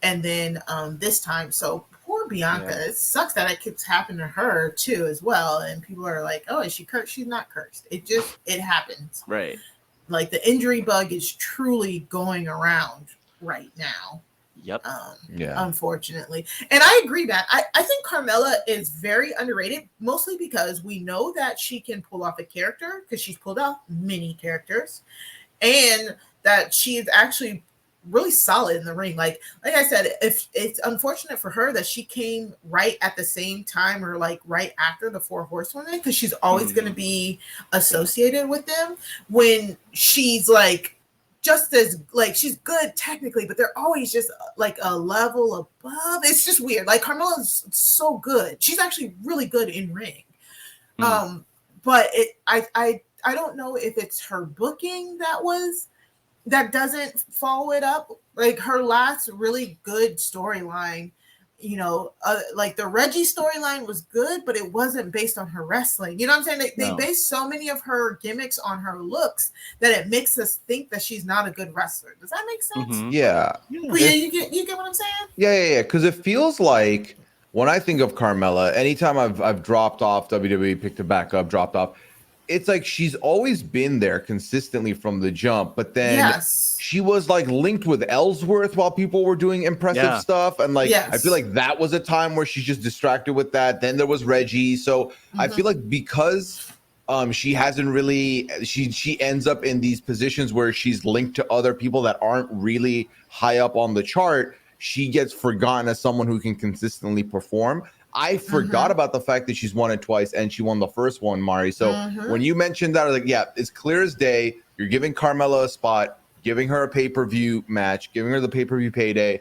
S2: And then this time, so poor Bianca. Yeah. It sucks that it keeps happening to her too as well. And people are like, "Oh, is she cursed?" She's not cursed. It happens.
S3: Right.
S2: Like, the injury bug is truly going around right now.
S3: Yep.
S2: Unfortunately. And I agree, Matt. I think Carmella is very underrated, mostly because we know that she can pull off a character, because she's pulled off many characters, and that she is actually really solid in the ring. Like I said, if it's unfortunate for her that she came right at the same time, or like right after the Four Horsewomen, because she's always going to be associated with them, when she's like just as like, she's good technically, but they're always just like a level above. It's just weird. Like, Carmella's so good. She's actually really good in ring. But I don't know if it's her booking that doesn't follow it up. Like, her last really good storyline, like the Reggie storyline was good, but it wasn't based on her wrestling. You know what I'm saying? They based so many of her gimmicks on her looks that it makes us think that she's not a good wrestler. Does that make sense?
S4: Mm-hmm. Yeah.
S2: But you get what I'm saying?
S4: Yeah. Because it feels like, when I think of Carmella, anytime I've dropped off WWE, picked it back up, dropped off, it's like she's always been there consistently from the jump, but then she was like linked with Ellsworth while people were doing impressive stuff. And like, I feel like that was a time where she's just distracted with that. Then there was Reggie. So I feel like because she hasn't really, she ends up in these positions where she's linked to other people that aren't really high up on the chart, she gets forgotten as someone who can consistently perform. I forgot about the fact that she's won it twice, and she won the first one, Mari. So when you mentioned that, I was like, yeah, it's clear as day. You're giving Carmella a spot, giving her a pay-per-view match, giving her the pay-per-view payday.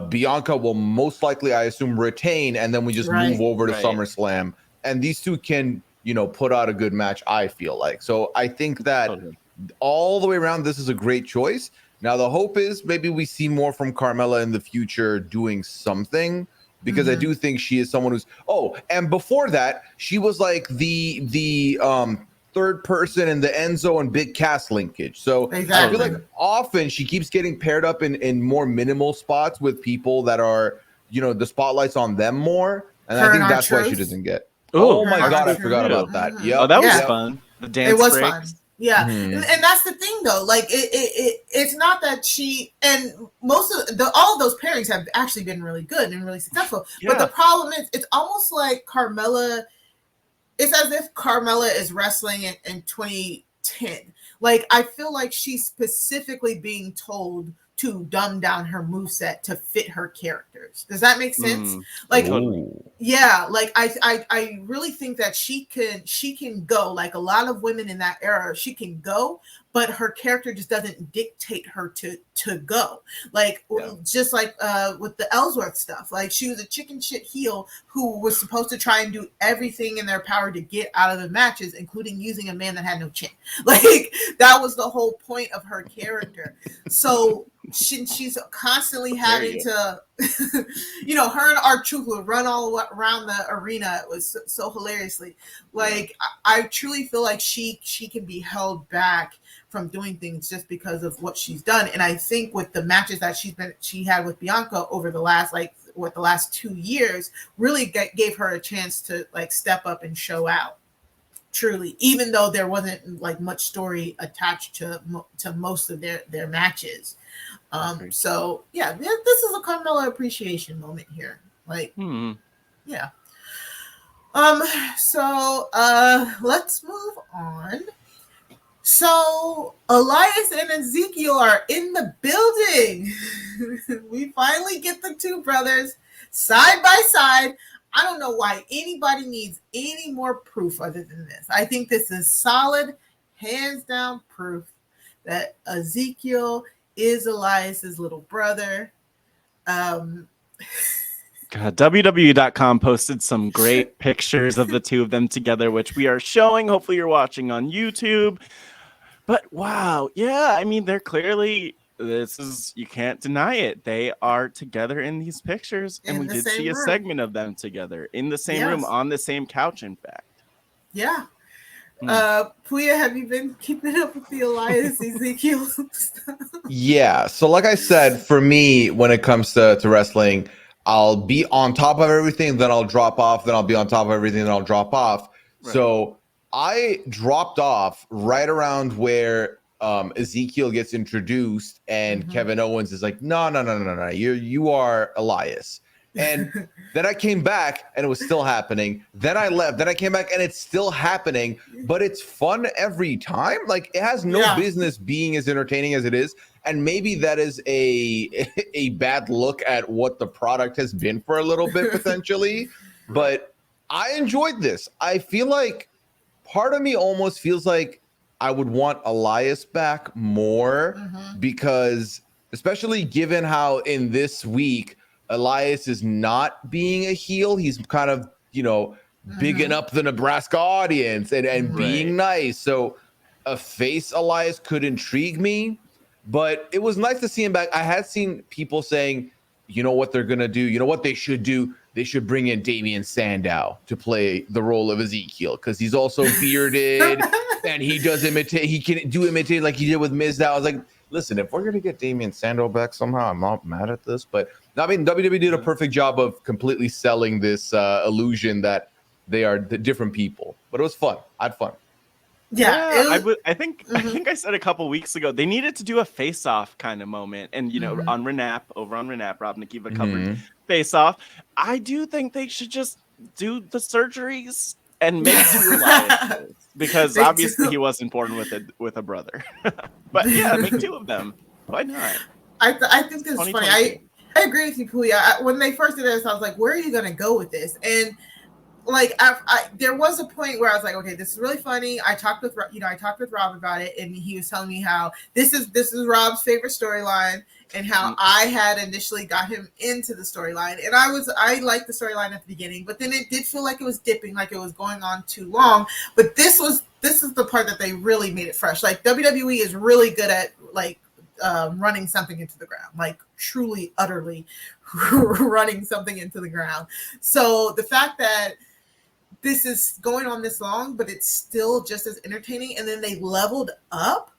S4: Bianca will most likely, I assume, retain, and then we just move over to SummerSlam. And these two can, put out a good match, I feel like. So I think that all the way around, this is a great choice. Now, the hope is maybe we see more from Carmella in the future doing something, because I do think she is someone who's and before that, she was like the third person in the Enzo and Big Cass linkage. So I feel like often she keeps getting paired up in more minimal spots with people that are, the spotlight's on them more. And I think that's why she doesn't get. Oh my God, I forgot about that. Yeah.
S3: Oh, that was fun. The dance breaks.
S2: Fun. Yeah, and that's the thing though. Like, it's not that she, and most of all of those pairings have actually been really good and really successful. But the problem is, it's almost like Carmella. It's as if Carmella is wrestling in 2010. Like, I feel like she's specifically being told to dumb down her moveset to fit her characters. Does that make sense? Like, yeah, like I really think that she can go, like a lot of women in that era, she can go, but her character just doesn't dictate her to go. Like, just like with the Ellsworth stuff, like she was a chicken shit heel who was supposed to try and do everything in their power to get out of the matches, including using a man that had no chin. Like, that was the whole point of her character. So she's constantly having to, her and R-Truth would run all around the arena. It was so hilariously. Like, I truly feel like she can be held back from doing things just because of what she's done. And I think with the matches that she had with Bianca over the last 2 years, really gave her a chance to like step up and show out. Truly, even though there wasn't like much story attached to most of their matches. So yeah, this is a Carmella appreciation moment here. Like, yeah. So let's move on. So Elias and Ezekiel are in the building. We finally get the two brothers side by side. I don't know why anybody needs any more proof other than this. I think this is solid, hands down proof that Ezekiel is Elias's little brother.
S3: God, WWE.com posted some great pictures of the two of them together, which we are showing. Hopefully you're watching on YouTube. But wow, yeah, I mean, they're clearly, you can't deny it. They are together in these pictures, and we did see a segment of them together in the same room, on the same couch, in fact.
S2: Yeah. Pooya, have you been keeping up with the Elias Ezekiel stuff?
S4: Yeah. So like I said, for me, when it comes to wrestling, I'll be on top of everything, then I'll drop off, then I'll be on top of everything, then I'll drop off. Right. So I dropped off right around where Ezekiel gets introduced, and Kevin Owens is like, no, you are Elias. And then I came back and it was still happening. Then I left. Then I came back and it's still happening. But it's fun every time. Like, it has no business being as entertaining as it is. And maybe that is a bad look at what the product has been for a little bit potentially. But I enjoyed this. I feel like part of me almost feels like I would want Elias back more because, especially given how in this week Elias is not being a heel, he's kind of, bigging up the Nebraska audience and being nice. So a face Elias could intrigue me, but it was nice to see him back. I had seen people saying, you know what they're going to do? You know what they should do? They should bring in Damian Sandow to play the role of Ezekiel because he's also bearded and he does imitate. He can do imitate like he did with Miz. I was like, listen, if we're going to get Damian Sandow back somehow, I'm not mad at this. But I mean, WWE did a perfect job of completely selling this illusion that they are the different people. But it was fun. I had fun.
S2: Yeah,
S3: I think I said a couple weeks ago they needed to do a face-off kind of moment, and on RHAP, over on RHAP, Rob Nikiva covered face-off. I do think they should just do the surgeries and make two Eliases because obviously he wasn't born with a brother. But yeah, make two of them. Why not?
S2: I think this is funny. I agree with you, Pooya. When they first did this, I was like, where are you going to go with this? And like there was a point where I was like, okay, this is really funny. I talked with Rob about it, and he was telling me how this is Rob's favorite storyline, and how I had initially got him into the storyline, and I liked the storyline at the beginning, but then it did feel like it was dipping, like it was going on too long. But this is the part that they really made it fresh. Like, WWE is really good at like running something into the ground, like truly, utterly running something into the ground. So the fact that this is going on this long, but it's still just as entertaining, and then they leveled up,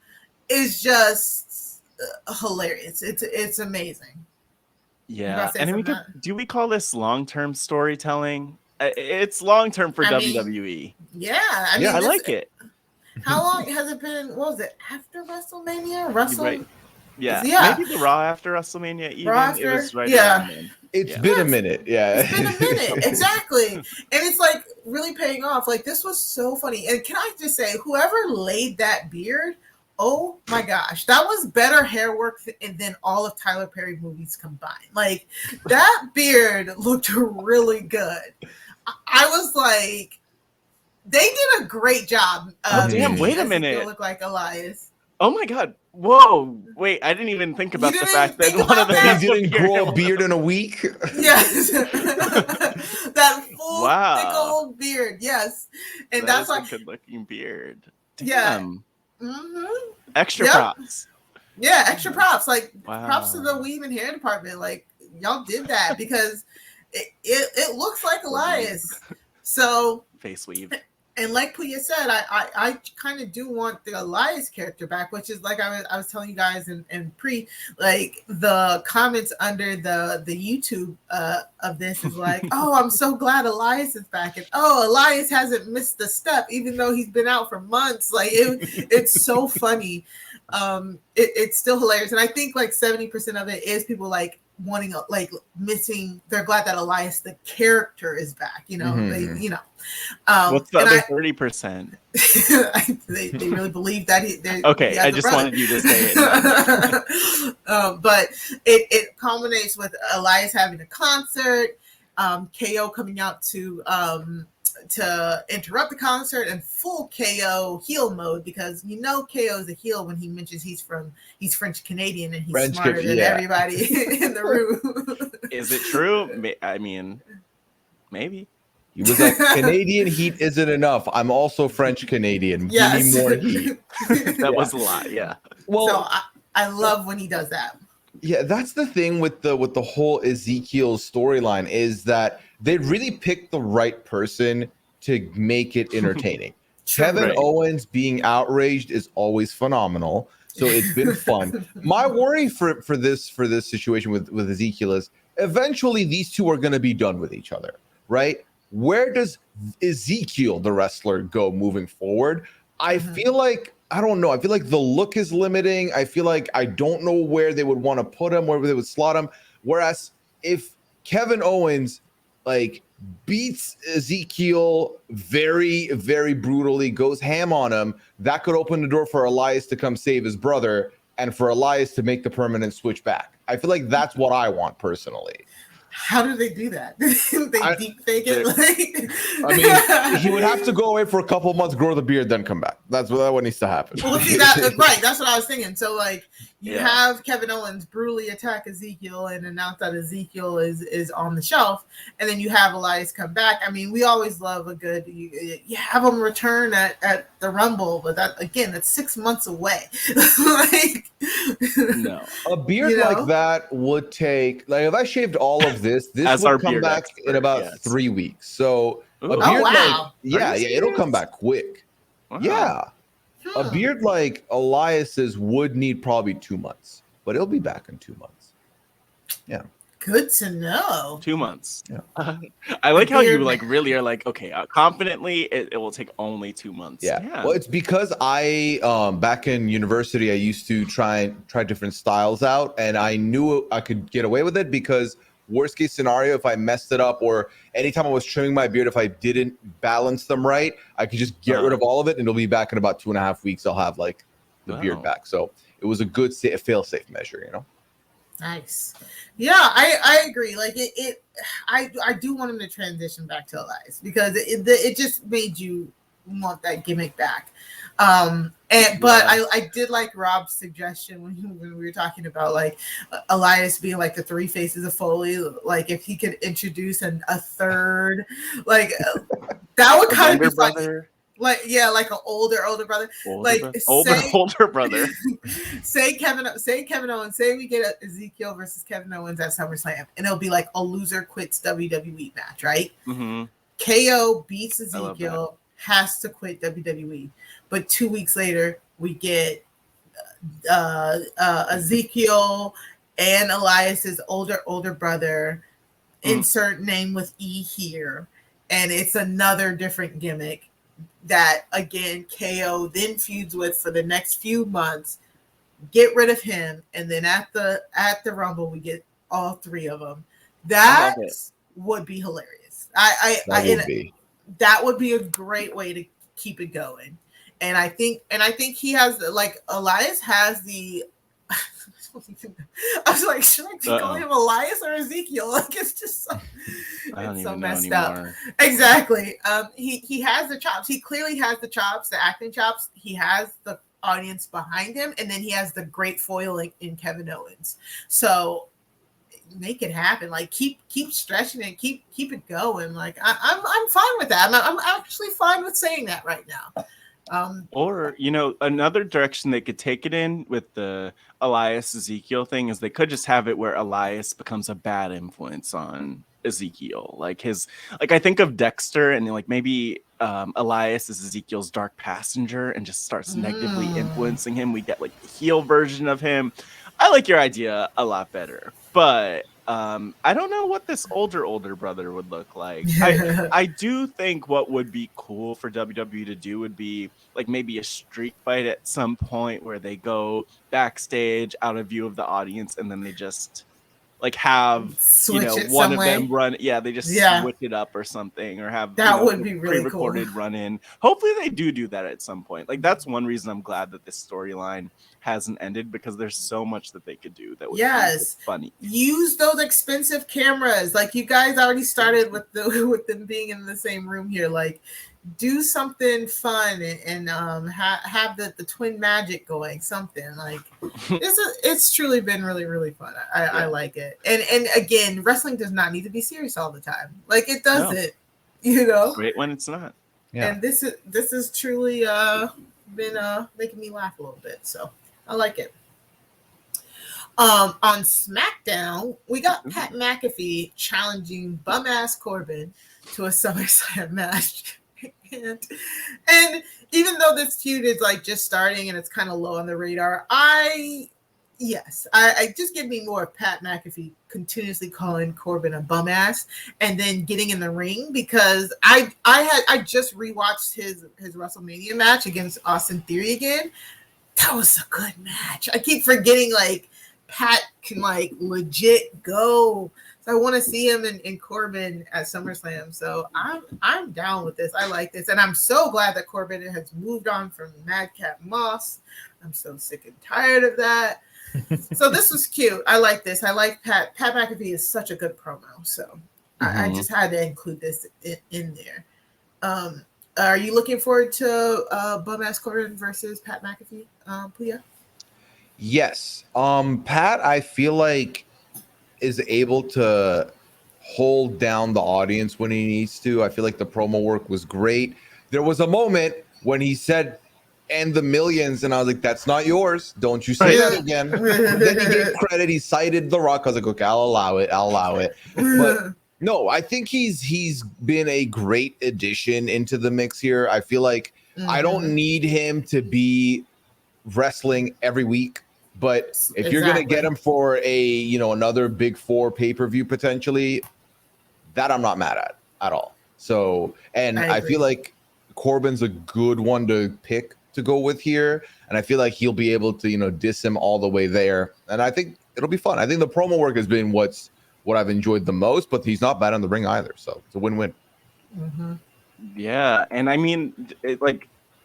S2: is just hilarious. It's amazing.
S3: Yeah, and do we call this long-term storytelling? It's long-term for WWE.
S2: Yeah, I
S3: like it.
S2: How long has it been? What was it, after WrestleMania?
S3: Right. Yeah, maybe the Raw after WrestleMania. It was right around then.
S4: It's been a minute. Yeah.
S2: It's been a minute. Exactly. And it's like really paying off. Like, this was so funny. And can I just say, whoever laid that beard, oh my gosh, that was better hair work than all of Tyler Perry movies combined. Like, that beard looked really good. I was like, they did a great job.
S3: Wait a minute.
S2: Look like Elias.
S3: Oh my God. Whoa. Wait, I didn't even think about the fact that one of the
S4: things didn't grow a beard in a week.
S2: Yes. That full thick old beard. Yes. And that's like
S3: a good looking beard.
S2: Yeah.
S3: Extra props.
S2: Yeah, extra props. Like
S3: Wow.
S2: props to the weave and hair department. Like y'all did that because it looks like Elias. So
S3: Face weave.
S2: and like Pooya said, I kind of do want the Elias character back, which is like I was telling you guys in pre, like the comments under the YouTube of this is like, oh, I'm so glad Elias is back, and oh, Elias hasn't missed a step even though he's been out for months. Like it's so funny. It's still hilarious, and I think like 70% of it is people like wanting like missing. They're glad that Elias the character is back. You know,
S4: Mhm.
S3: What's the other 30%?
S2: they really believe that
S3: Okay, I just wanted you to say it.
S2: But it culminates with Elias having a concert, KO coming out to interrupt the concert, and full KO heel mode, because you know KO is a heel when he mentions he's French Canadian and he's smarter than everybody in the room.
S3: Is it true? I mean, maybe.
S4: He was like, Canadian heat isn't enough. I'm also French Canadian.
S2: Yes.
S4: Give me more heat.
S3: That was a lot, yeah.
S2: Well, so I love when he does that.
S4: Yeah, that's the thing with the whole Ezekiel storyline, is that they really picked the right person to make it entertaining. Kevin Owens being outraged is always phenomenal, so it's been fun. My worry for this situation with Ezekiel is eventually these two are going to be done with each other, right? Where does Ezekiel, the wrestler, go moving forward? I feel like, I don't know. I feel like the look is limiting. I feel like I don't know where they would want to put him, where they would slot him. Whereas if Kevin Owens like beats Ezekiel very, very brutally, goes ham on him, that could open the door for Elias to come save his brother and for Elias to make the permanent switch back. I feel like that's what I want personally.
S2: How do they do that? They deep fake it.
S4: I mean, he would have to go away for a couple of months, grow the beard, then come back. That's what needs to happen.
S2: Well, see that right? That's what I was thinking. So, like, you have Kevin Owens brutally attack Ezekiel and announce that Ezekiel is on the shelf, and then you have Elias come back. I mean, we always love a good. You have him return at the Rumble, but that's 6 months away. Like,
S3: no,
S4: a beard like that would take, like, if I shaved all of this would come back in about 3 weeks. So a beard it'll come back quick.
S3: Wow.
S4: Yeah. A beard like Elias's would need probably 2 months, but it'll be back in 2 months. Yeah.
S2: Good to know.
S3: 2 months.
S4: Yeah.
S3: I like how you like really are like, okay, confidently it will take only 2 months.
S4: Yeah. Well, it's because I back in university I used to try different styles out, and I knew I could get away with it because worst case scenario, if I messed it up or anytime I was trimming my beard, if I didn't balance them right, I could just get rid of all of it and it'll be back in about 2.5 weeks. I'll have like the beard back. So it was a good fail-safe measure, you know?
S2: Nice. Yeah, I agree. Like I do want him to transition back to Elias because it just made you want that gimmick back. But I did like Rob's suggestion when we were talking about like Elias being like the three faces of Foley. Like if he could introduce a third, like that would kind of be fun. Like an older brother, older brother. Say Kevin Owens. Say we get Ezekiel versus Kevin Owens at SummerSlam, and it'll be like a loser quits WWE match, right?
S3: Mm-hmm.
S2: KO beats Ezekiel, has to quit WWE, but 2 weeks later we get Ezekiel and Elias's older brother. Insert name with E here, and it's another different gimmick that again KO then feuds with for the next few months. Get rid of him, and then at the Rumble we get all three of them. That would be hilarious. That would be a great way to keep it going. And I think he has, like, Elias has the I was like, should I call him Elias or Ezekiel? Like, it's just so, it's so messed up. Exactly. He has the chops. He clearly has the chops, the acting chops. He has the audience behind him, and then he has the great foiling in Kevin Owens. So make it happen. Like keep stretching it, keep it going. Like I'm fine with that. I'm actually fine with saying that right now.
S3: Or, another direction they could take it in with the Elias Ezekiel thing is they could just have it where Elias becomes a bad influence on Ezekiel. Like I think of Dexter and like maybe Elias is Ezekiel's dark passenger and just starts negatively influencing him. We get like the heel version of him. I like your idea a lot better, but I don't know what this older brother would look like. I do think what would be cool for WWE to do would be like maybe a street fight at some point where they go backstage out of view of the audience and then they just like have one of them run. Yeah, they just switch it up or something, or have
S2: that would be really
S3: pre-recorded
S2: cool.
S3: run in. Hopefully they do that at some point. Like that's one reason I'm glad that this storyline hasn't ended, because there's so much that they could do that would be funny.
S2: Use those expensive cameras. Like you guys already started with them being in the same room here. Like do something fun and have the twin magic going, something like it's truly been really, really fun. I like it. And again, wrestling does not need to be serious all the time. Like it doesn't,
S3: Great when it's not.
S2: Yeah. And this is truly been making me laugh a little bit. So I like it. On SmackDown, we got Pat McAfee challenging bum ass Corbin to a SummerSlam match. And even though this feud is like just starting and it's kind of low on the radar, I just give me more of Pat McAfee continuously calling Corbin a bum ass and then getting in the ring, because I just rewatched his WrestleMania match against Austin Theory again. That was a good match. I keep forgetting like Pat can like legit go. I want to see him in Corbin at SummerSlam. So I'm down with this. I like this. And I'm so glad that Corbin has moved on from Madcap Moss. I'm so sick and tired of that. So this was cute. I like this. I like Pat. Pat McAfee is such a good promo. So I just had to include this in there. Are you looking forward to Bum Ass Corbin versus Pat McAfee, Pooya?
S4: Yes. Pat, I feel like is able to hold down the audience when he needs to. I feel like the promo work was great. There was a moment when he said, "and the millions," and I was like, "That's not yours. Don't you say that again." Then he gave credit. He cited The Rock. I was like, "Okay, I'll allow it." But no, I think he's been a great addition into the mix here. I feel like I don't need him to be wrestling every week. But if you're going to get him for another Big Four pay-per-view potentially, that I'm not mad at all. So, and I feel like Corbin's a good one to pick to go with here. And I feel like he'll be able to, diss him all the way there. And I think it'll be fun. I think the promo work has been what I've enjoyed the most, but he's not bad on the ring either. So it's a win-win.
S2: Mm-hmm.
S3: Yeah. And I mean,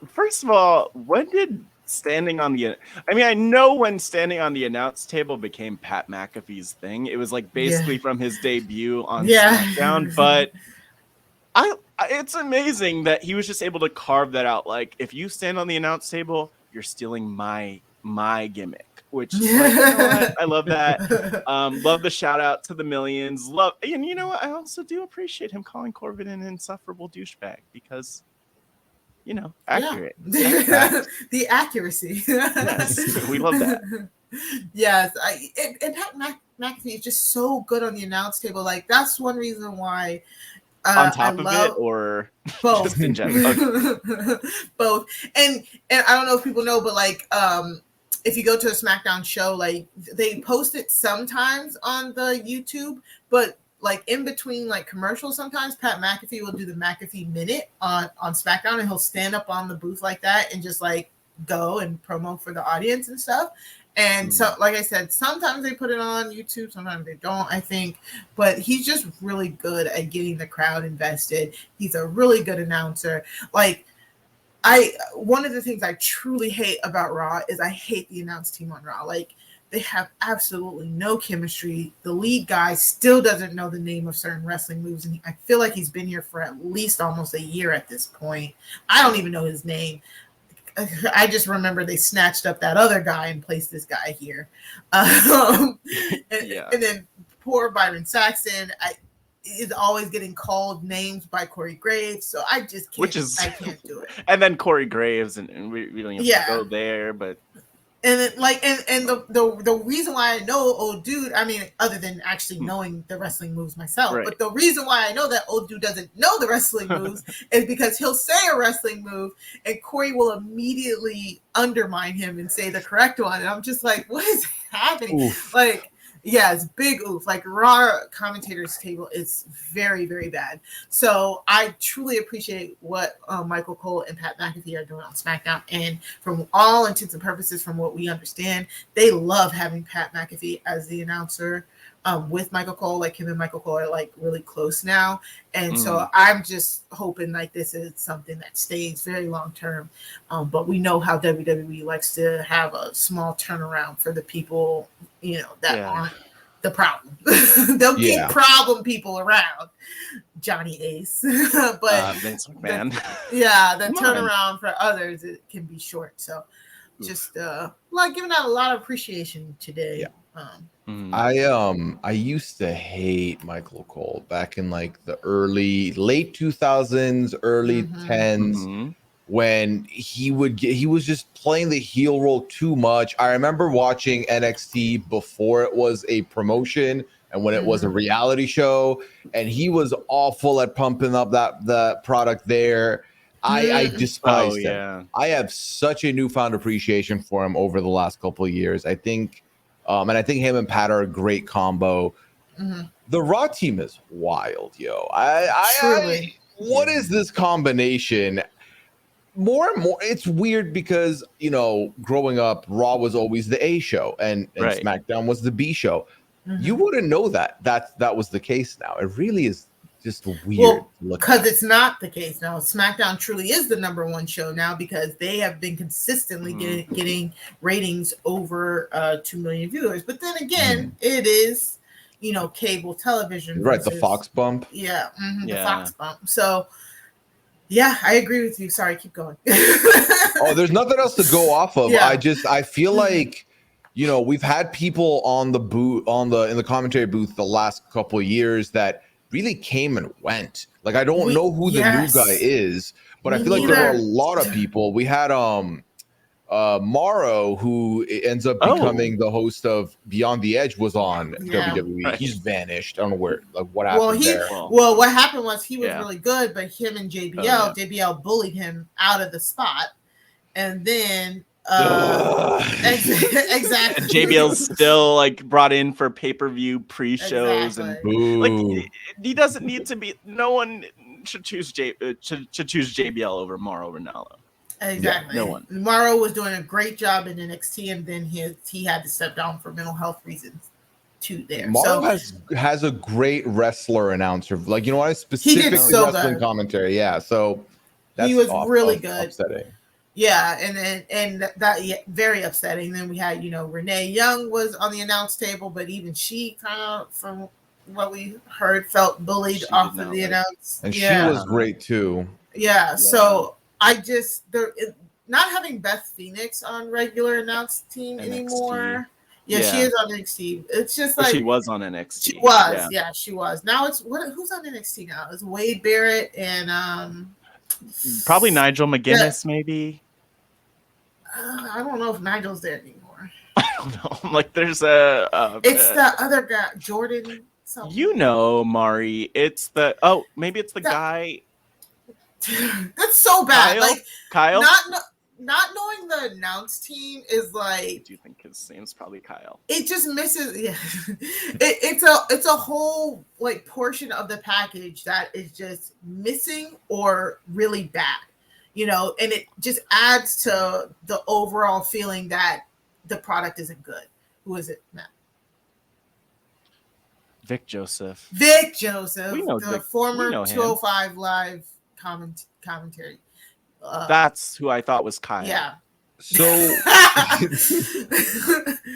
S3: first of all, when did standing on the I know when standing on the announce table became Pat McAfee's thing. It was like basically from his debut on SmackDown, but it's amazing that he was just able to carve that out. Like if you stand on the announce table, you're stealing my gimmick, which I love that. Love the shout out to the millions. And you know what? I also do appreciate him calling Corbin an insufferable douchebag, because accurate.
S2: The accuracy.
S3: Yes, we love that.
S2: Yes, and Pat McAfee is just so good on the announce table. Like that's one reason why.
S3: On top of it, or
S2: both?
S3: Just in general? Okay.
S2: Both, and I don't know if people know, but like, if you go to a SmackDown show, like they post it sometimes on the YouTube, but like in between like commercials, sometimes Pat McAfee will do the McAfee Minute on SmackDown, and he'll stand up on the booth like that and just like go and promo for the audience and stuff. And so, like I said, sometimes they put it on YouTube, sometimes they don't, I think. But he's just really good at getting the crowd invested. He's a really good announcer. Like, one of the things I truly hate about Raw is I hate the announce team on Raw. Like, they have absolutely no chemistry. The lead guy still doesn't know the name of certain wrestling moves, and I feel like he's been here for at least almost a year at this point. I don't even know his name. I just remember they snatched up that other guy and placed this guy here. And then poor Byron Saxton. is always getting called names by Corey Graves, so I just can't. I can't do it.
S3: And then Corey Graves, and we don't even have to go there, but.
S2: And it, like, and the reason why I know old dude, I mean, other than actually knowing the wrestling moves myself, but the reason why I know that old dude doesn't know the wrestling moves is because he'll say a wrestling move and Corey will immediately undermine him and say the correct one. And I'm just like, what is happening?
S4: Oof.
S2: Like, yeah, it's big oof. Like, Raw commentators table is very, very bad. So I truly appreciate what Michael Cole and Pat McAfee are doing on SmackDown. And from all intents and purposes, from what we understand, they love having Pat McAfee as the announcer with Michael Cole. Like, him and Michael Cole are like really close now. And so I'm just hoping like this is something that stays very long term. But we know how WWE likes to have a small turnaround for the people, you know, that aren't the problem. They'll keep problem people around. Johnny Ace. But
S3: Vince McMahon.
S2: The turnaround for others, it can be short. So just like giving out a lot of appreciation today.
S4: I used to hate Michael Cole back in like the late 2000s, early 10s, when he was just playing the heel role too much. I remember watching NXT before it was a promotion and when it was a reality show, and he was awful at pumping up the product there. I despised him. I have such a newfound appreciation for him over the last couple of years. I think and I think him and Pat are a great combo. The Raw team is wild, yo. What is this combination? More and more, it's weird because, you know, growing up, Raw was always the A show and SmackDown was the B show. You wouldn't know that was the case now. It really is just weird.
S2: Because it's not the case now. SmackDown truly is the number one show now because they have been consistently getting ratings over 2 million viewers. But then again, it is, you know, cable television.
S4: Right, the Fox bump.
S2: The Fox bump. So, yeah, I agree with you. Sorry, keep going.
S4: There's nothing else to go off of. I feel like, you know, we've had people on the booth in the commentary booth the last couple of years that really came and went. Like, I don't know who the new guy is, but I feel like there are a lot of people. We had Morrow, who ends up becoming the host of Beyond the Edge, was on WWE. Right. He's vanished. I don't know what happened there.
S2: Well, what happened was he was really good, but him and JBL bullied him out of the spot, and then exactly.
S3: JBL's still like brought in for pay-per-view pre-shows and like he doesn't need to be. No one should choose JBL over Mauro Ranallo.
S2: Exactly.
S3: No one.
S2: Mauro was doing a great job in NXT, and then he had to step down for mental health reasons too. There,
S4: Mauro has a great wrestler announcer, like, you know what, specifically wrestling commentary. Yeah, so
S2: he was really good.
S4: Upsetting.
S2: Yeah, and that very upsetting. Then we had, you know, Renee Young was on the announce table, but even she kind of, from what we heard, felt bullied off of the announce.
S4: And she was great too.
S2: Yeah. So I just not having Beth Phoenix on regular announce team NXT anymore. Yeah, she is on NXT. It's just like
S3: she was on NXT.
S2: She was, she was. Now it's who's on NXT now? It's Wade Barrett and
S3: probably Nigel McGuinness, maybe.
S2: I don't know if Nigel's there anymore.
S3: I don't know. Like, there's
S2: it's the other guy, Jordan. Something.
S3: You know, Mari. It's maybe it's the guy.
S2: That's so bad.
S3: Kyle.
S2: Not knowing the announce team is like.
S3: I do think his name's probably Kyle.
S2: It just misses. Yeah, it's a whole like portion of the package that is just missing or really bad, you know, and it just adds to the overall feeling that the product isn't good. Who is it, Matt?
S3: Vic Joseph.
S2: Vic Joseph,
S3: we know
S2: the
S3: Vic,
S2: former 205 Live commentary.
S3: That's who I thought was Kyle.
S2: Yeah.
S4: So,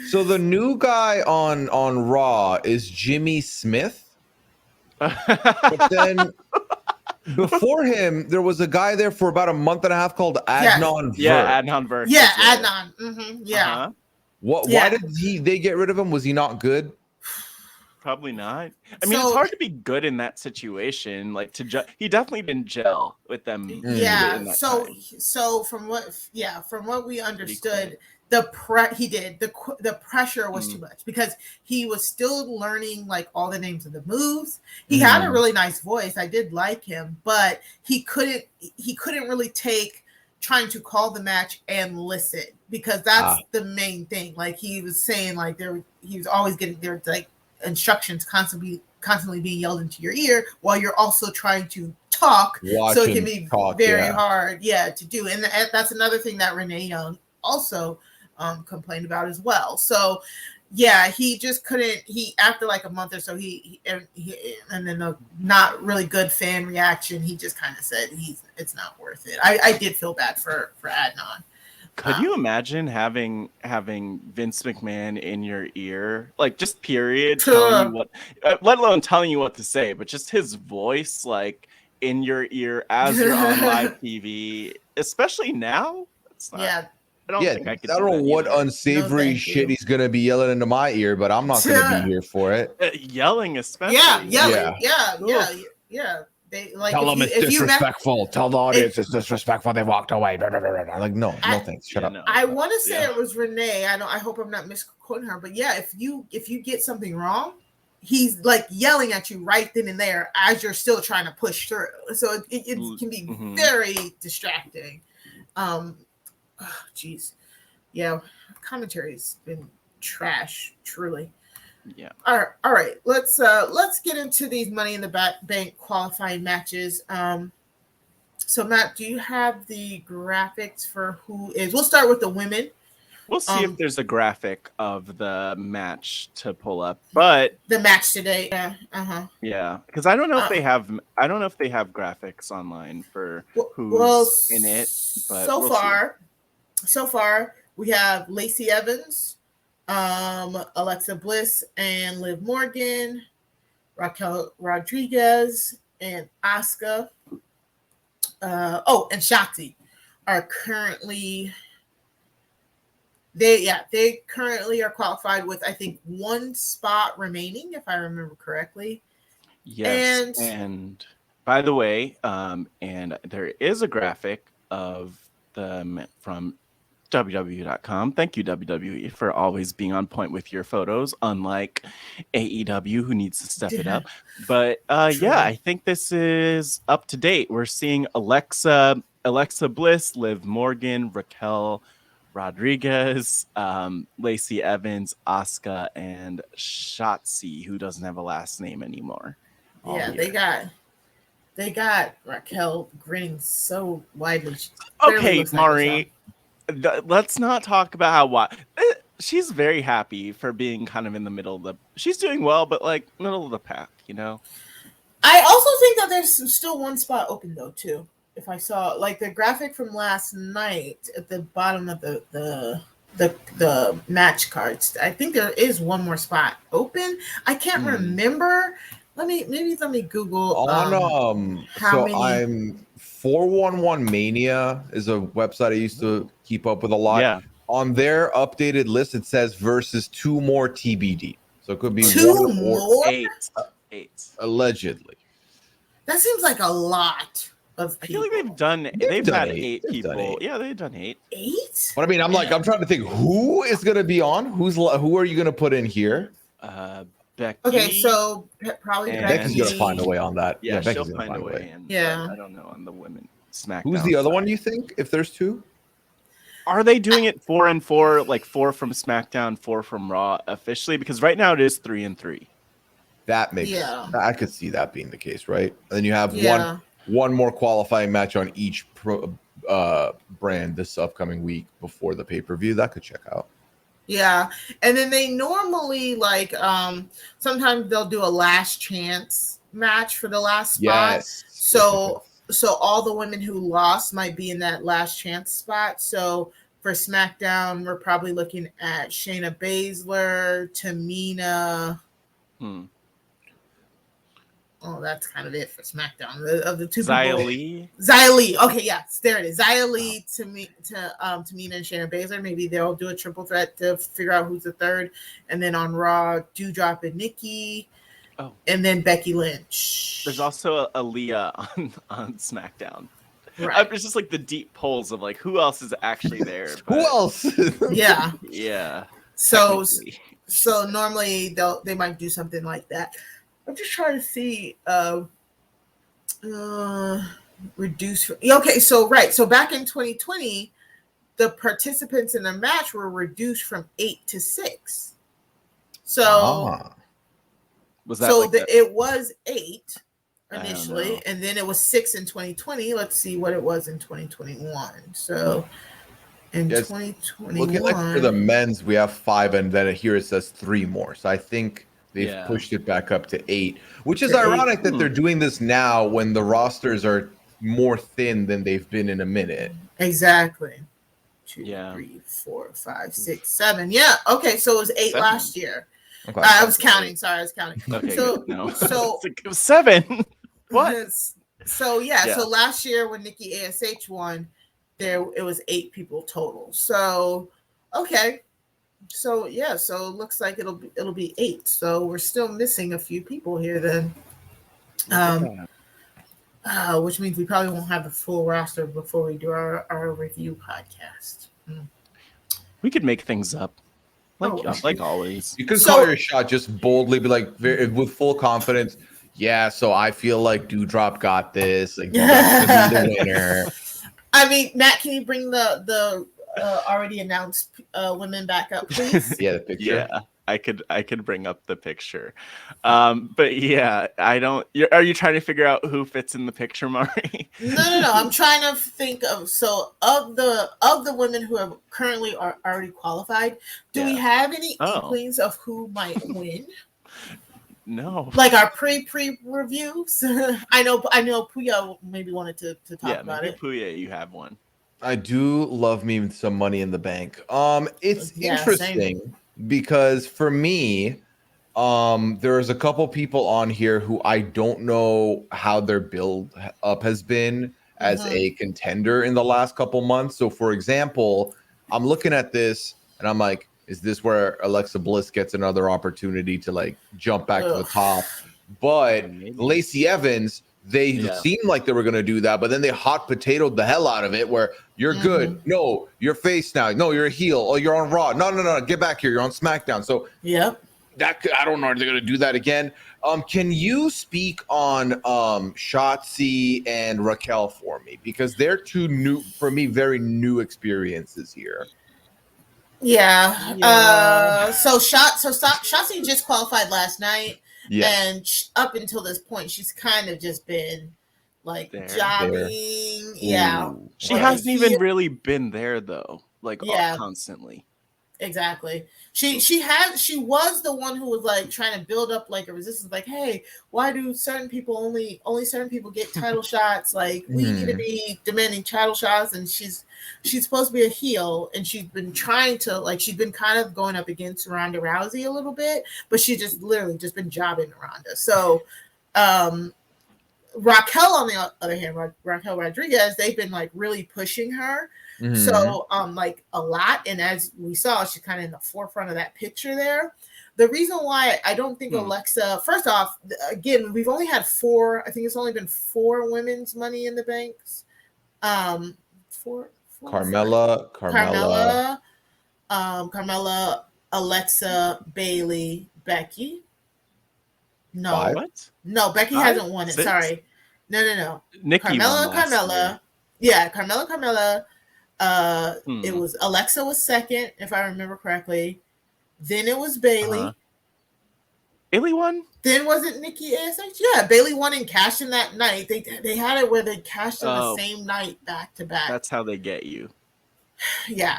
S4: so the new guy on Raw is Jimmy Smith. But then before him, there was a guy there for about a month and a half called Adnan Virk.
S3: Yeah, Adnan Virk.
S2: Yeah, Adnan. Yeah.
S4: Why did they get rid of him? Was he not good?
S3: Probably not. I mean, it's hard to be good in that situation. Like he definitely didn't gel with them.
S2: Yeah.
S3: In that
S2: So
S3: time.
S2: so from what we understood,
S3: quit.
S2: he did the pressure was too much because he was still learning like all the names of the moves. He had a really nice voice. I did like him, but he couldn't really take trying to call the match and listen, because that's the main thing. Like he was saying, like he was always getting there like instructions constantly being yelled into your ear while you're also trying to talk. So it can be very hard to do. And that's another thing that Renee Young also complained about as well. So he just couldn't. He after like a month or so, he and then a not really good fan reaction. He just kind of said it's not worth it. I did feel bad for Adnan.
S3: Could you imagine having Vince McMahon in your ear, like just period, telling you what, let alone telling you what to say, but just his voice like in your ear as you're on live TV, especially now? It's not, I don't think I could.
S4: I don't know what unsavory shit he's gonna be yelling into my ear, but I'm not gonna be here for it.
S3: Yelling, especially.
S2: Yeah. They like
S4: tell them it's disrespectful. Tell the audience it's disrespectful. They walked away. I'm like, no, thanks. Shut up.
S2: I want to say it was Renee. I hope I'm not misquoting her, but if you get something wrong, he's like yelling at you right then and there as you're still trying to push through. So it can be very distracting. Commentary's been trash, truly.
S3: Yeah.
S2: All right. Let's get into these Money in the Bank qualifying matches. So Matt, do you have the graphics for who is? We'll start with the women.
S3: We'll see if there's a graphic of the match to pull up, but
S2: the match today.
S3: Yeah, because I don't know if they have. I don't know if they have graphics online for who's in it. But
S2: so far we have Lacey Evans, Alexa Bliss and Liv Morgan, Raquel Rodriguez and Asuka, and Shotzi are currently they currently are qualified with I think one spot remaining, if I remember correctly.
S3: Yes, and by the way, and there is a graphic of them from WWE.com. Thank you, WWE, for always being on point with your photos, unlike AEW, who needs to step it up. But I think this is up to date. We're seeing Alexa Bliss, Liv Morgan, Raquel Rodriguez, Lacey Evans, Asuka, and Shotzi, who doesn't have a last name anymore.
S2: They got Raquel grinning so widely.
S3: Okay, Mari. Let's not talk about how she's very happy for being kind of in the middle of the. She's doing well, but like middle of the pack, you know.
S2: I also think that there's still one spot open though too. If I saw like the graphic from last night at the bottom of the match cards, I think there is one more spot open. I can't remember. Let me Google how many.
S4: I'm 411 Mania is a website I used to keep up with a lot.
S3: Yeah.
S4: On their updated list, it says versus 2 more TBD. So it could be
S2: 2
S4: 1
S2: more?
S3: Eight.
S4: Allegedly.
S2: That seems like a lot of people.
S3: I feel like they've had 8 people. Done 8. Yeah, they've done 8.
S2: 8?
S4: But I mean, I'm trying to think who is going to be on. Who are you going to put in here?
S3: Becky.
S2: Okay, so probably
S4: Becky's going to find a way on that.
S3: Yeah,
S4: Becky's
S3: she'll find a way.
S2: Yeah.
S3: I don't know on the women SmackDown.
S4: Who's the other one you think, if there's 2?
S3: Are they doing it 4 and 4, like 4 from SmackDown, 4 from Raw officially? Because right now it is 3 and 3.
S4: That makes I could see that being the case, right? And then you have one more qualifying match on each brand this upcoming week before the pay-per-view. That could check out.
S2: Yeah, and then they normally like sometimes they'll do a last chance match for the last spot.
S4: Yes.
S2: So all the women who lost might be in that last chance spot. So for SmackDown, we're probably looking at Shayna Baszler, Tamina. well, that's kind of it for SmackDown. Of the two
S3: Xia
S2: people,
S3: Li?
S2: Xia Li. Okay, yes, there it is. Xia Li, Tamina, and Shayna Baszler. Maybe they'll do a triple threat to figure out who's the third. And then on Raw, Doudrop and Nikki.
S3: Oh,
S2: and then Becky Lynch.
S3: There's also a Leah on SmackDown.
S2: Right.
S3: It's just like the deep polls of like who else is actually there.
S4: Who else?
S2: Yeah.
S3: Yeah.
S2: So normally they might do something like that. I'm just trying to see reduce. Okay, so back in 2020, the participants in the match were reduced from 8 to 6. So
S3: was that
S2: it was 8 initially, and then it was 6 in 2020. Let's see what it was in 2021. So in 2021,
S4: looking like for the men's, we have 5, and then here it says 3 more. So I think they've pushed it back up to 8, which is ironic that they're doing this now when the rosters are more thin than they've been in a minute.
S2: Exactly. 2, 3, 4, 5, 6, 7. Yeah. Okay. So it was 8 last year.
S4: Okay.
S2: I was counting. Sorry, I was counting.
S3: Okay.
S2: So
S3: it was 7. What?
S2: So so last year when Nikki ASH won, it was 8 people total. So okay. So so it looks like it'll be 8. So we're still missing a few people here then. Which means we probably won't have the full roster before we do our review podcast.
S3: We could make things up. Like always.
S4: You could call your shot, just boldly be like with full confidence. Yeah, so I feel like Doudrop got this. Like Doudrop's gonna be the winner.
S2: I mean, Matt, can you bring the already announced women back up, please?
S4: Yeah, the picture.
S3: Yeah, I could bring up the picture. But yeah, I don't. Are you trying to figure out who fits in the picture, Mari?
S2: No. I'm trying to think of of the women who are currently already qualified. Do we have any inklings of who might win?
S3: No.
S2: Like our pre reviews. I know Pooya maybe wanted to talk about it.
S3: Pooya, you have one.
S4: I do love me some Money in the Bank. It's interesting because for me, there's a couple people on here who I don't know how their build up has been as a contender in the last couple months. So for example, I'm looking at this and I'm like, is this where Alexa Bliss gets another opportunity to like jump back to the top? But Lacey Evans, they seemed like they were going to do that, but then they hot potatoed the hell out of it where you're good. No, you're face now. No, you're a heel. Oh, you're on Raw. No. Get back here. You're on SmackDown. So I don't know. Are they going to do that again? Can you speak on Shotzi and Raquel for me? Because they're two new, for me, very new experiences here.
S2: So Shotzi just qualified last night, and up until this point, she's kind of just been like jobbing.
S3: She hasn't even really been there though, constantly.
S2: Exactly. She was the one who was like trying to build up like a resistance, like, hey, why do certain people only certain people get title shots? Like we need to be demanding title shots, and she's supposed to be a heel, and she's been trying to she's been kind of going up against Ronda Rousey a little bit, but she just literally just been jobbing Ronda. So Raquel, on the other hand, Raquel Rodriguez, they've been like really pushing her. So like a lot, and as we saw, she's kind of in the forefront of that picture there. The reason why I don't think Alexa, first off, again, we've only had 4. I think it's only been 4 women's Money in the Banks. Carmella, Alexa, Bailey, Becky. No,
S4: 5?
S3: What?
S2: No, Becky hasn't won it.
S3: 6?
S2: Sorry, no.
S3: Nikki
S2: Carmella. Yeah, Carmella. It was Alexa was second, if I remember correctly. Then it was Bailey.
S3: Bailey won?
S2: Then wasn't Nikki ASH? Yeah, Bailey won and cashed in that night. They had it where they cashed in the same night back to back.
S3: That's how they get you.
S2: Yeah.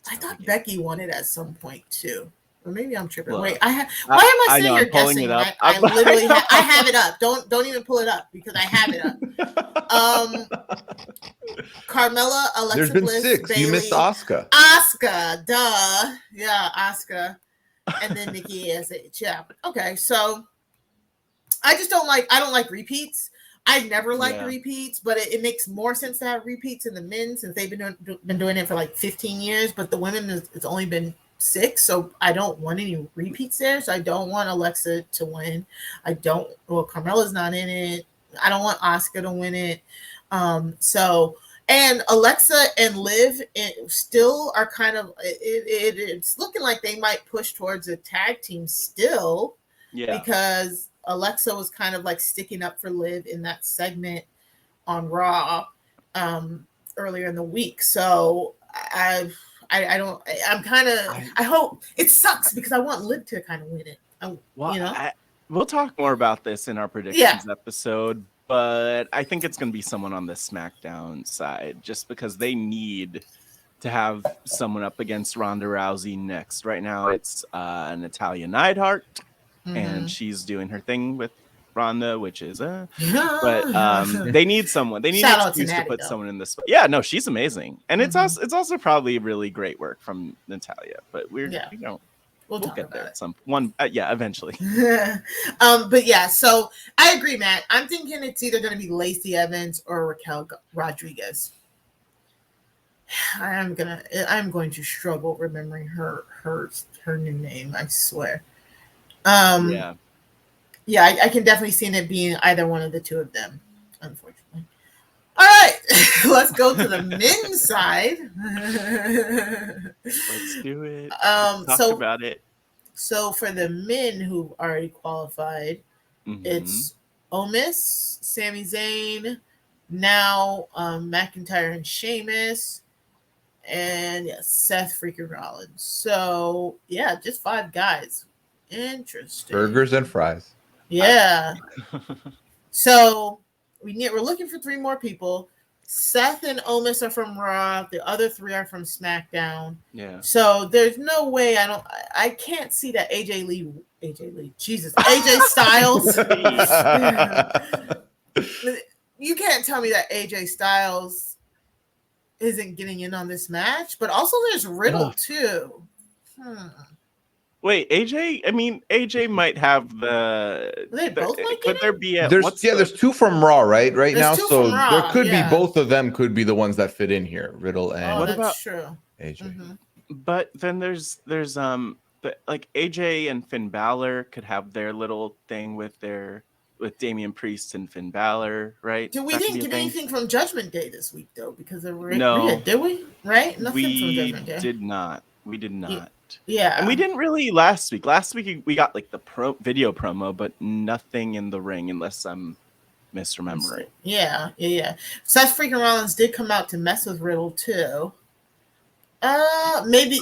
S2: I thought Becky won it at some point too. Or maybe I'm tripping. Wait, why am I saying you're guessing?
S3: It up.
S2: I literally I have it up. Don't even pull it up because I have it up. Carmella, Alexa
S4: There's been
S2: Bliss,
S4: 6.
S2: Bailey,
S4: you missed Asuka.
S2: Asuka, duh. Yeah, Asuka. And then Nikki ASH. Yeah. Okay, so I don't like repeats. I never liked
S3: Yeah.
S2: repeats, but it makes more sense to have repeats in the men since they've been doing it for like 15 years. But the women, it's only been 6, so I don't want any repeats there. So I don't want Alexa to win. Carmella's not in it. I don't want Asuka to win it. And Alexa and Liv still are kind of it's looking like they might push towards a tag team still.
S3: Yeah.
S2: Because Alexa was kind of like sticking up for Liv in that segment on Raw earlier in the week. So I hope it sucks because I want Liv to kind of win it.
S3: We'll talk more about this in our predictions episode, but I think it's going to be someone on the SmackDown side just because they need to have someone up against Ronda Rousey next. Right now it's Natalya Neidhart. And she's doing her thing with Ronda, which is but they need someone. They need an excuse to put someone in this. Yeah, no, she's amazing, and it's also probably really great work from Natalya. But we'll get there at some one. Eventually.
S2: But yeah, so I agree, Matt. I'm thinking it's either going to be Lacey Evans or Raquel Rodriguez. I'm going to struggle remembering her new name. I swear. I can definitely see it being either one of the two of them, unfortunately. All right, let's go to the men's side.
S3: Let's do it. Talk about it.
S2: So for the men who've already qualified, it's Omos, Sami Zayn, now McIntyre and Sheamus, and Seth freaking Rollins. So just 5 guys. Interesting.
S4: Burgers and fries.
S2: Yeah. So we're looking for 3 more people. Seth and Omos are from Raw. The other 3 are from SmackDown.
S3: Yeah.
S2: So there's no way I can't see that AJ Styles. You can't tell me that AJ Styles isn't getting in on this match. But also there's Riddle too.
S3: Wait, AJ? I mean, AJ might have the.
S2: They both might
S3: could there be a?
S4: There's 2 from Raw, right? Right now, so there could be
S2: both
S4: of them could be the ones that fit in here, Riddle and.
S2: What about true?
S4: AJ?
S3: But then there's like AJ and Finn Balor could have their little thing with Damian Priest and Finn Balor, right?
S2: We didn't get anything from Judgment Day this week though, because of
S3: Rhea,
S2: did we? Right? Nothing from
S3: We
S2: Judgment Day.
S3: We did not.
S2: Yeah.
S3: And we didn't really last week. Last week we got like the video promo, but nothing in the ring unless I'm misremembering.
S2: Yeah. Seth freaking Rollins did come out to mess with Riddle too. Maybe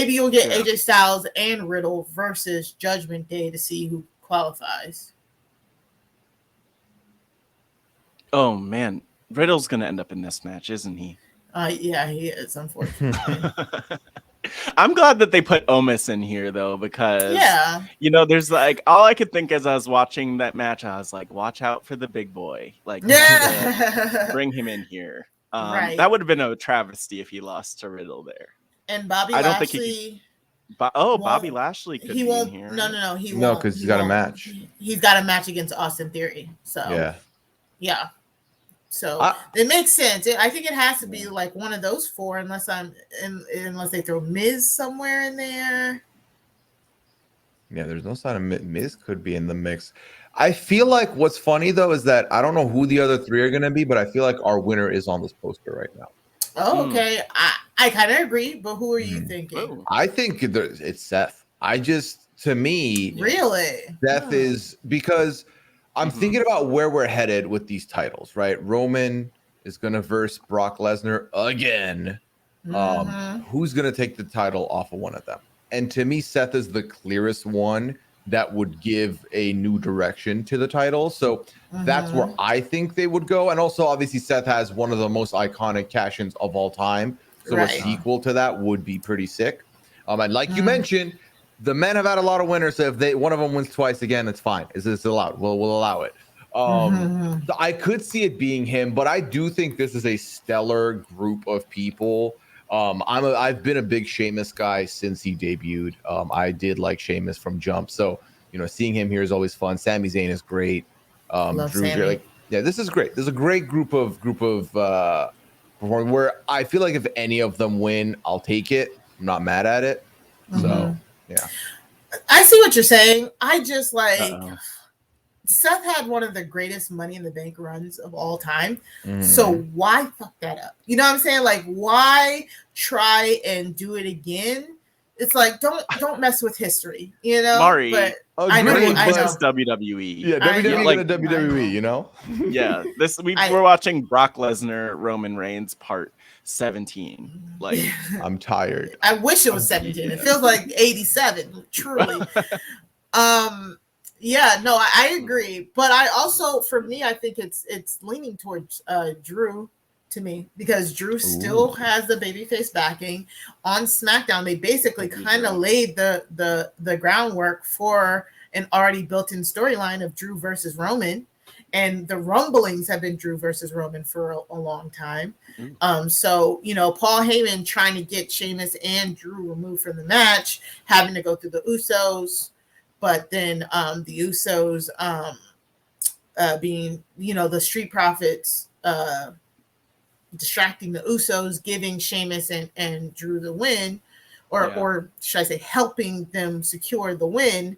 S2: you'll get AJ Styles and Riddle versus Judgment Day to see who qualifies.
S3: Oh man, Riddle's gonna end up in this match, isn't he?
S2: Yeah, he is, unfortunately.
S3: I'm glad that they put Omos in here though, because there's like all I could think as I was watching that match, I was like, watch out for the big boy. Like bring him in here.
S2: Right.
S3: That would have been a travesty if he lost to Riddle there.
S2: And Bobby Lashley.
S3: Bobby Lashley could be in here.
S2: No, he won't.
S4: No, because he's got a match.
S2: He's got a match against Austin Theory. So yeah. So it makes sense. I think it has to be like one of those 4, unless they throw Miz somewhere in there.
S4: Yeah, there's no sign of Miz could be in the mix. I feel like what's funny though is that I don't know who the other 3 are going to be, but I feel like our winner is on this poster right now.
S2: Oh, okay. I kind of agree, but who are you thinking?
S4: I think it's Seth. To me,
S2: really,
S4: Seth is because. I'm thinking about where we're headed with these titles, right? Roman is going to verse Brock Lesnar again. Who's going to take the title off of one of them? And to me, Seth is the clearest one that would give a new direction to the title. So that's where I think they would go. And also, obviously, Seth has one of the most iconic cash-ins of all time. So a sequel to that would be pretty sick. And like you mentioned, the men have had a lot of winners. So if one of them wins twice again, it's fine. It's allowed. We'll allow it. So I could see it being him, but I do think this is a stellar group of people. I've been a big Sheamus guy since he debuted. I did like Sheamus from Jump. So seeing him here is always fun. Sami Zayn is great.
S2: Love
S4: Drew's
S2: Sami.
S4: here. This is great. There's a great group of performing where I feel like if any of them win, I'll take it. I'm not mad at it. So yeah.
S2: I see what you're saying. I just
S3: Uh-oh.
S2: Seth had one of the greatest Money in the Bank runs of all time. So why fuck that up? You know what I'm saying? Like, why try and do it again? It's like, don't mess with history,
S3: Mari,
S2: but
S4: I
S2: know.
S3: versus WWE.
S4: Yeah, WWE
S3: like
S4: WWE,
S3: Yeah, we're watching Brock Lesnar, Roman Reigns part 17. Like,
S4: I'm tired.
S2: I wish it was 17. It feels like 87, truly. Yeah, no, I agree. But I also, for me, I think it's leaning towards Drew to me, because Drew still has the babyface backing. On SmackDown, they basically kind of laid the groundwork for an already built-in storyline of Drew versus Roman. And the rumblings have been Drew versus Roman for a long time. So, Paul Heyman trying to get Sheamus and Drew removed from the match, having to go through the Usos. But then the Usos being, the Street Profits distracting the Usos, giving Sheamus and Drew the win, or should I say helping them secure the win.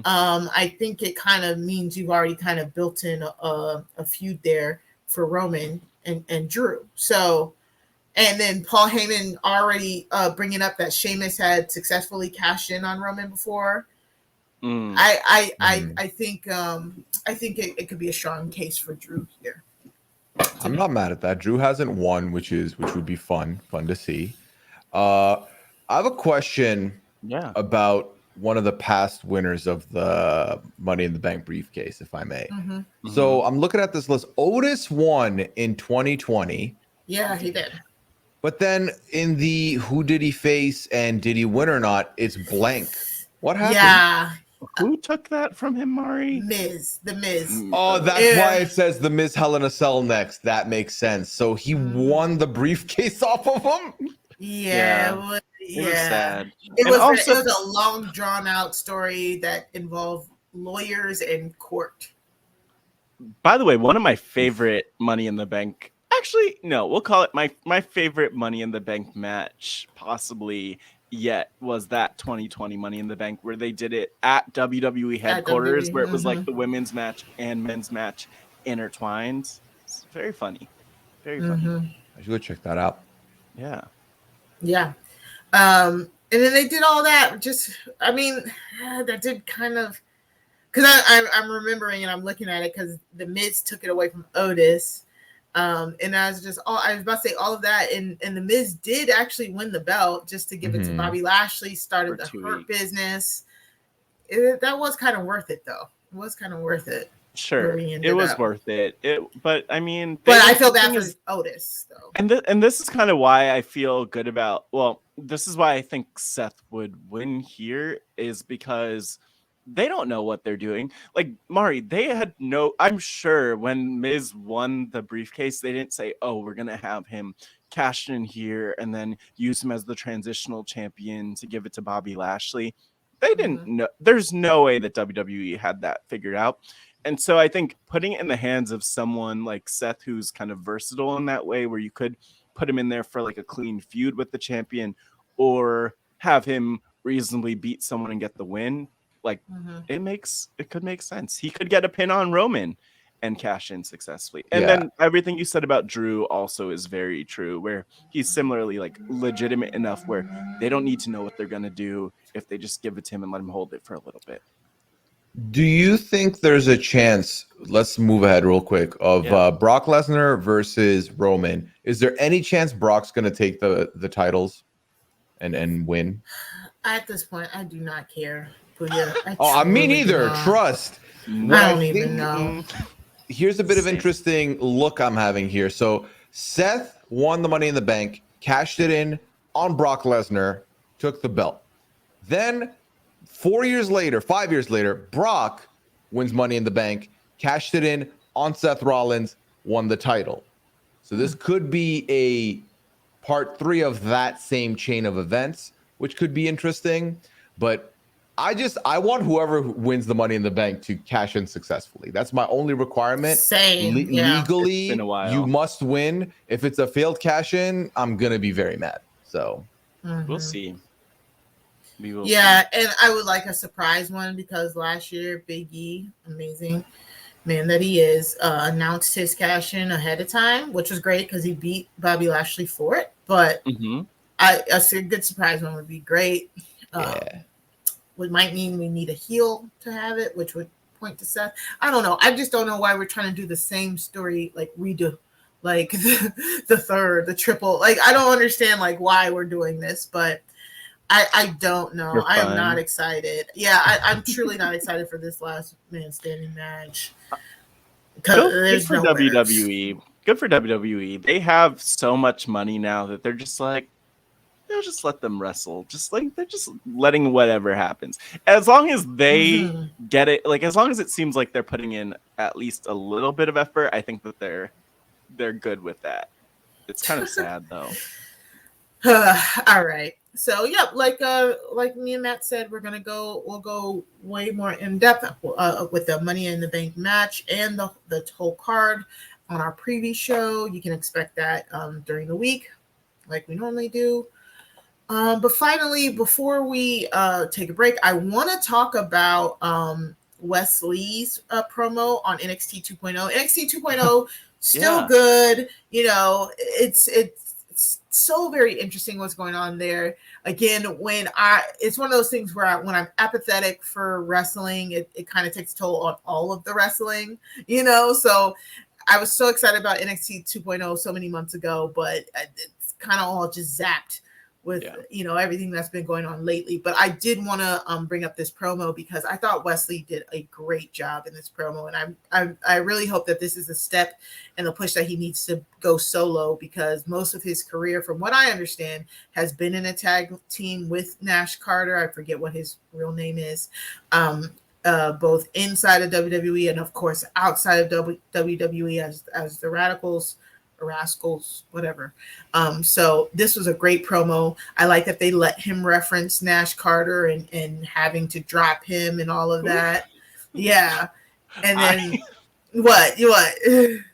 S2: I think it kind of means you've already kind of built in a feud there for Roman and Drew. So, and then Paul Heyman already bringing up that Sheamus had successfully cashed in on Roman before. I think it could be a strong case for Drew here.
S4: I'm not mad at that. Drew hasn't won, which would be fun to see. I have a question about one of the past winners of the Money in the Bank briefcase, if I may. So I'm looking at this list. Otis won in 2020.
S2: Yeah, he did.
S4: But then in the who did he face and did he win or not, it's blank. What happened?
S2: Yeah.
S3: Who took that from him, Mari?
S2: The Miz.
S4: Oh, that's why it says the Miz Hell in a Cell next. That makes sense. So he won the briefcase off of him?
S2: Yeah.
S3: It was sad.
S2: It was a long, drawn-out story that involved lawyers and court.
S3: By the way, one of my favorite Money in the Bank, actually, no, we'll call it my favorite Money in the Bank match, possibly yet, was that 2020 Money in the Bank where they did it at WWE headquarters, where it was like the women's match and men's match intertwined. It's very funny. Very funny.
S4: I should go check that out.
S3: Yeah.
S2: Yeah. And then they did all that. That did kind of, because I'm remembering and I'm looking at it because the Miz took it away from Otis. And I was about to say all of that, and the Miz did actually win the belt just to give it to Bobby Lashley, started the Hurt business. That was kind of worth it, though. It was kind of worth it.
S3: Sure, it was worth it. But I feel bad for
S2: Otis, though.
S3: And this is kind of why I feel good about. Well, this is why I think Seth would win here, is because they don't know what they're doing. Like, Mari, they had I'm sure when Miz won the briefcase, they didn't say, oh, we're going to have him cash in here and then use him as the transitional champion to give it to Bobby Lashley. They didn't know. There's no way that WWE had that figured out. And so I think putting it in the hands of someone like Seth, who's kind of versatile in that way, where you could put him in there for like a clean feud with the champion, or have him reasonably beat someone and get the win, like it could make sense. He could get a pin on Roman and cash in successfully. And then everything you said about Drew also is very true, where he's similarly like legitimate enough where they don't need to know what they're going to do if they just give it to him and let him hold it for a little bit.
S4: Do you think there's a chance, let's move ahead real quick, of Brock Lesnar versus Roman? Is there any chance Brock's going to take the titles and win?
S2: At this point, I do not care. Pooya,
S4: I mean, neither. Trust.
S2: I don't even know.
S4: Here's a bit of interesting look I'm having here. So Seth won the Money in the Bank, cashed it in on Brock Lesnar, took the belt. Then 5 years later, Brock wins Money in the Bank, cashed it in on Seth Rollins, won the title. So this could be a part 3 of that same chain of events, which could be interesting. But I want whoever wins the Money in the Bank to cash in successfully. That's my only requirement.
S2: Same.
S4: Legally,
S3: It's been a while.
S4: you must win. If it's a failed cash in, I'm gonna be very mad. So
S3: we'll see. We will.
S2: Yeah,
S3: see.
S2: and I would like a surprise one because last year Big E, amazing man that he is, announced his cash in ahead of time, which was great because he beat Bobby Lashley for it. But a good surprise one would be great.
S4: yeah.
S2: Which might mean we need a heel to have it, which would point to Seth. I don't know. I just don't know why we're trying to do the same story, like redo, like the third, the triple. Like I don't understand like why we're doing this, but I don't know. I am not excited. Yeah, I'm truly not excited for this last man standing match.
S3: Good for WWE. Good for WWE. They have so much money now that they're just like, they'll just let them wrestle. Just like they're just letting whatever happens. As long as they get it, like as long as it seems like they're putting in at least a little bit of effort, I think that they're good with that. It's kind of sad though.
S2: All right. So yeah, like me and Matt said, we'll go way more in depth with the Money in the Bank match and the whole card on our preview show. You can expect that during the week, like we normally do. But finally, before we take a break, I want to talk about Wes Lee's promo on NXT 2.0. NXT 2.0 still good. You know, it's so very interesting what's going on there. Again, it's one of those things where when I'm apathetic for wrestling, it kind of takes a toll on all of the wrestling, you know? So I was so excited about NXT 2.0 so many months ago, but it's kind of all just zapped with everything that's been going on lately. But I did want to bring up this promo because I thought Wes Lee did a great job in this promo, and I really hope that this is a step in the push that he needs to go solo, because most of his career, from what I understand, has been in a tag team with Nash Carter. I forget what his real name is. Both inside of WWE and of course outside of WWE as the Radicals. Rascals, whatever. So this was a great promo. I like that they let him reference Nash Carter and having to drop him and all of that. Yeah. And then what?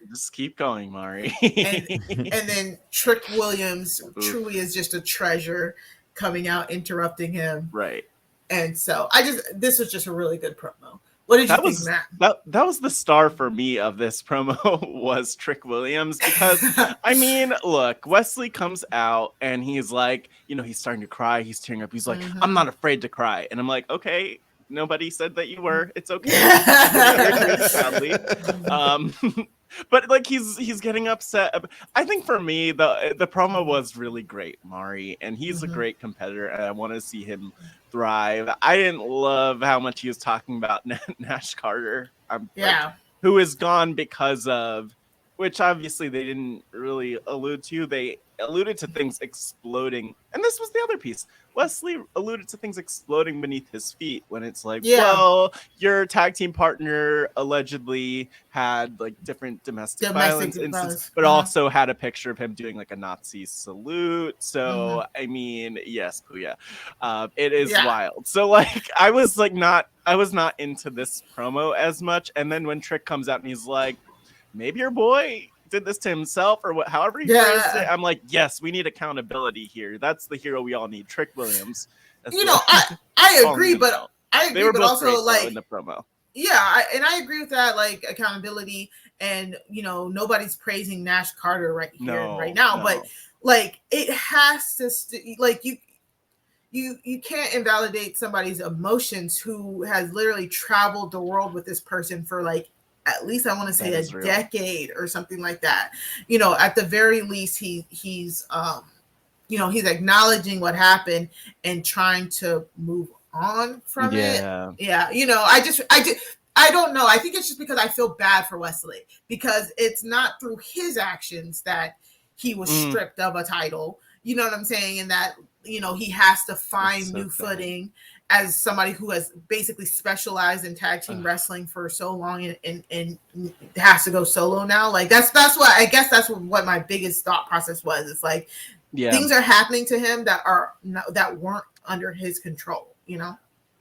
S3: Just keep going, Mari.
S2: and then Trick Williams truly is just a treasure coming out, interrupting him.
S3: Right.
S2: And so this was just a really good promo. What did you think, Matt?
S3: That was the star for me of this promo was Trick Williams, because I mean, look, Wes Lee comes out and he's like, he's starting to cry, he's tearing up, he's like, I'm not afraid to cry, and I'm like, okay, nobody said that you were, it's okay. But like he's getting upset. I think for me the promo was really great, Mari, and he's a great competitor, and I want to see him thrive. I didn't love how much he was talking about Nash Carter, who is gone because of, which obviously they didn't really allude to. They alluded to things exploding, and this was the other piece. Wes Lee alluded to things exploding beneath his feet when it's like, well, your tag team partner allegedly had like different domestic violence instances, but also had a picture of him doing like a Nazi salute. So I mean, yes, Pooya, it is wild. So like, I was not into this promo as much, and then when Trick comes out and he's like, maybe your boy did this to himself, or however he phrased it. I'm like, yes, we need accountability here. That's the hero we all need. Trick Williams.
S2: I agree, but
S3: they were both
S2: also
S3: great,
S2: like
S3: in the promo.
S2: Yeah, I agree with that, like accountability, and nobody's praising Nash Carter right now, but like it has to like you can't invalidate somebody's emotions who has literally traveled the world with this person for like at least I want to say a decade or something like that. At the very least, he's acknowledging what happened and trying to move on from it. Yeah. I don't know. I think it's just because I feel bad for Wes Lee, because it's not through his actions that he was stripped of a title. You know what I'm saying? And that, he has to find new footing as somebody who has basically specialized in tag team wrestling for so long and has to go solo now. Like that's what I guess that's what my biggest thought process was. It's like things are happening to him that weren't under his control,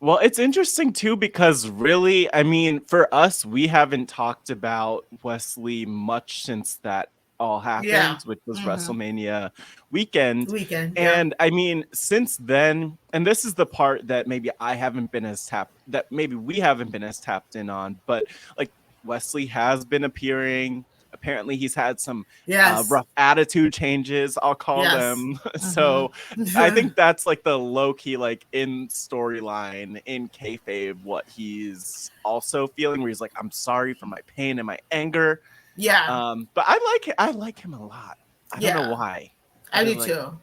S3: Well, it's interesting too because really, I mean, for us, we haven't talked about Wes Lee much since that all
S2: Yeah.
S3: happened, which was WrestleMania weekend.
S2: Weekend. Yeah.
S3: And I mean, since then, and this is the part that maybe I haven't been as that maybe we haven't been as tapped in on, but like Wesley has been appearing. Apparently, he's had some
S2: Yes.
S3: rough attitude changes, I'll call them. So I think that's like the low key, like in storyline in kayfabe, what he's also feeling, where he's like, "I'm sorry for my pain and my anger."
S2: Yeah.
S3: But I like him a lot. I don't know why.
S2: I do too.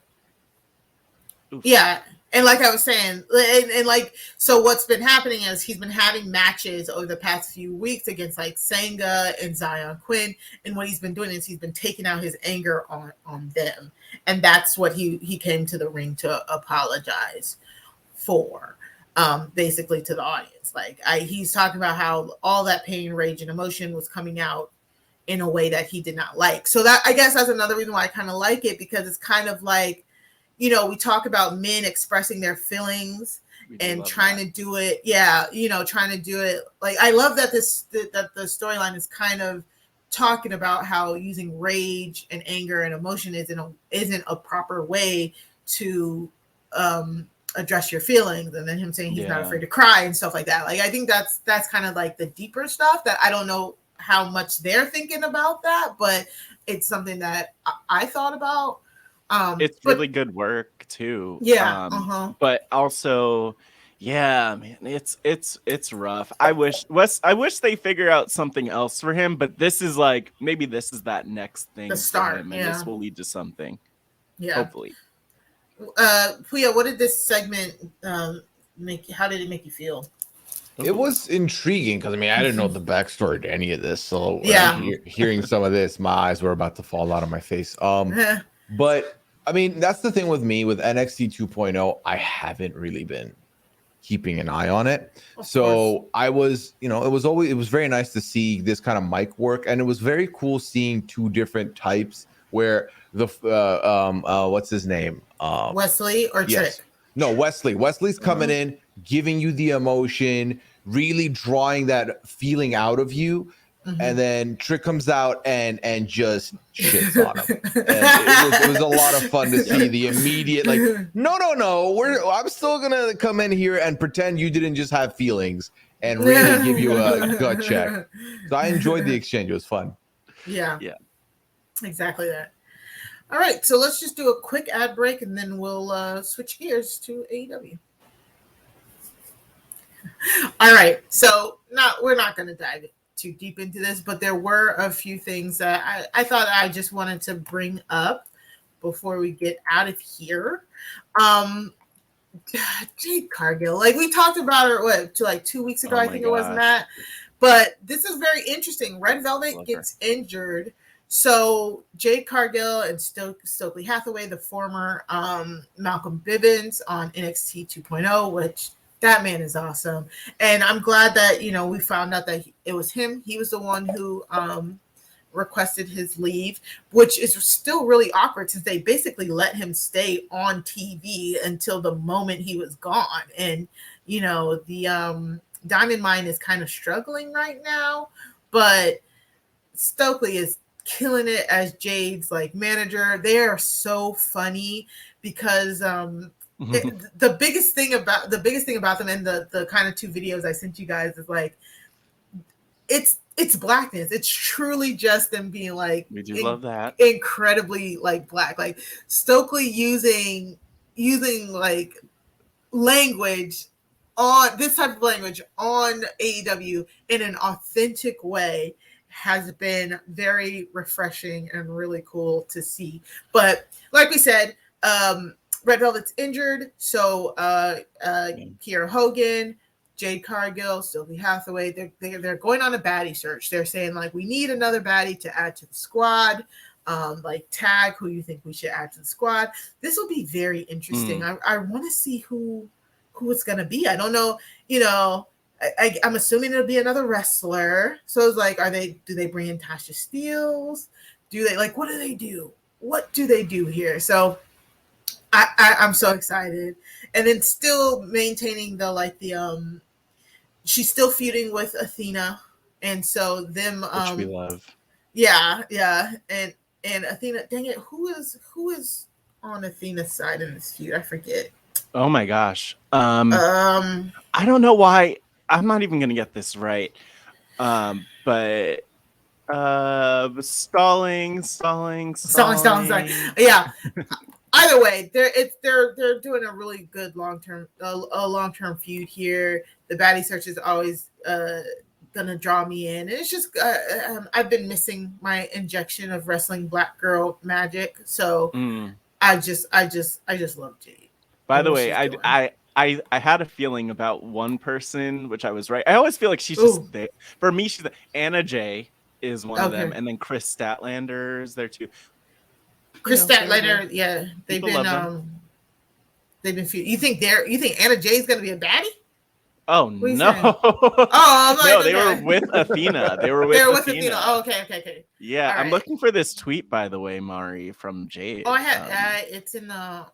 S3: Oof.
S2: Yeah. And like I was saying, and like, so what's been happening is he's been having matches over the past few weeks against like Sanga and Zion Quinn. And what he's been doing is he's been taking out his anger on them. And that's what he came to the ring to apologize for, basically to the audience. Like he's talking about how all that pain, rage, and emotion was coming out in a way that he did not like. So that, I guess that's another reason why I kind of like it, because it's kind of like, you know, we talk about men expressing their feelings and trying to do it. Yeah. You know, trying to do it. Like, I love that that the storyline is kind of talking about how using rage and anger and emotion isn't a proper way to address your feelings. And then him saying he's not afraid to cry and stuff like that. Like, I think that's kind of like the deeper stuff that I don't know how much they're thinking about that, but it's something that I thought about.
S3: It's really good work too.
S2: Yeah.
S3: But also, yeah, man, it's rough. I wish they figure out something else for him, but this is like, maybe this is that next thing
S2: the start,
S3: for him, and this will lead to something.
S2: Yeah.
S3: Hopefully.
S2: Pooya, what did this segment how did it make you feel?
S4: It was intriguing because I mean, I didn't know the backstory to any of this. So hearing some of this, my eyes were about to fall out of my face. But I mean, that's the thing with me with NXT 2.0. I haven't really been keeping an eye on it. So I was, you know, it was very nice to see this kind of mic work, and it was very cool seeing two different types where the what's his name?
S2: Wes Lee or Trick?
S4: No, Wesley. Wesley's coming in, giving you the emotion, really drawing that feeling out of you. And then Trick comes out and just shits on him. And it was a lot of fun to see the immediate, like, no, I'm still gonna come in here and pretend you didn't just have feelings and really give you a gut check. So I enjoyed the exchange. It was fun.
S2: Yeah, exactly that. All right, so let's just do a quick ad break and then we'll switch gears to AEW. All right, so we're not going to dive too deep into this, but there were a few things that I thought I just wanted to bring up before we get out of here. Jade Cargill, like we talked about her, 2 weeks ago, I think it was, Matt. But this is very interesting. Red Velvet gets injured. So Jade Cargill and Stokely Hathaway, the former Malcolm Bivens on NXT 2.0, which that man is awesome. And I'm glad that, you know, we found out that it was him. He was the one who requested his leave, which is still really awkward since they basically let him stay on TV until the moment he was gone. And, you know, the Diamond Mine is kind of struggling right now, but Stokely is killing it as Jade's like manager. They are so funny because the biggest thing about them, and the kind of two videos I sent you guys, is like it's blackness. It's truly just them being like,
S3: we do love that,
S2: incredibly like black, like Stokely using like language on this type of language on AEW in an authentic way has been very refreshing and really cool to see. But like we said, Red Velvet's injured, so Kiera Hogan, Jade Cargill, Stokely Hathaway, they're going on a baddie search. They're saying like, we need another baddie to add to the squad. Like tag who you think we should add to the squad. This will be very interesting. I want to see who it's gonna be. I don't know, you know. I'm assuming it'll be another wrestler. So it's like, do they bring in Tasha Steelz? Do they, like, what do they do? What do they do here? So I'm so excited. And then still maintaining the she's still feuding with Athena, and so them
S3: Which we love.
S2: Yeah, and Athena, dang it, who is on Athena's side in this feud? I forget.
S3: Oh my gosh. I don't know why. I'm not even gonna get this right. But stalling.
S2: Yeah. Either way, they're doing a really good long-term feud here. The baddie search is always gonna draw me in. And it's just I've been missing my injection of wrestling black girl magic. So I just love Jade.
S3: By the way, I had a feeling about one person, which I was right. I always feel like she's just there. For me, she's Anna Jay is one of them, and then Chris Statlander is there too.
S2: Chris Statlander, yeah, they've been feuding. You think Anna Jay's gonna be a baddie?
S3: Oh no! Oh, no, they were with Athena. They were with Athena.
S2: Oh, okay.
S3: Yeah, right. I'm looking for this tweet, by the way, Mari, from Jade.
S2: Oh, I had it's in the.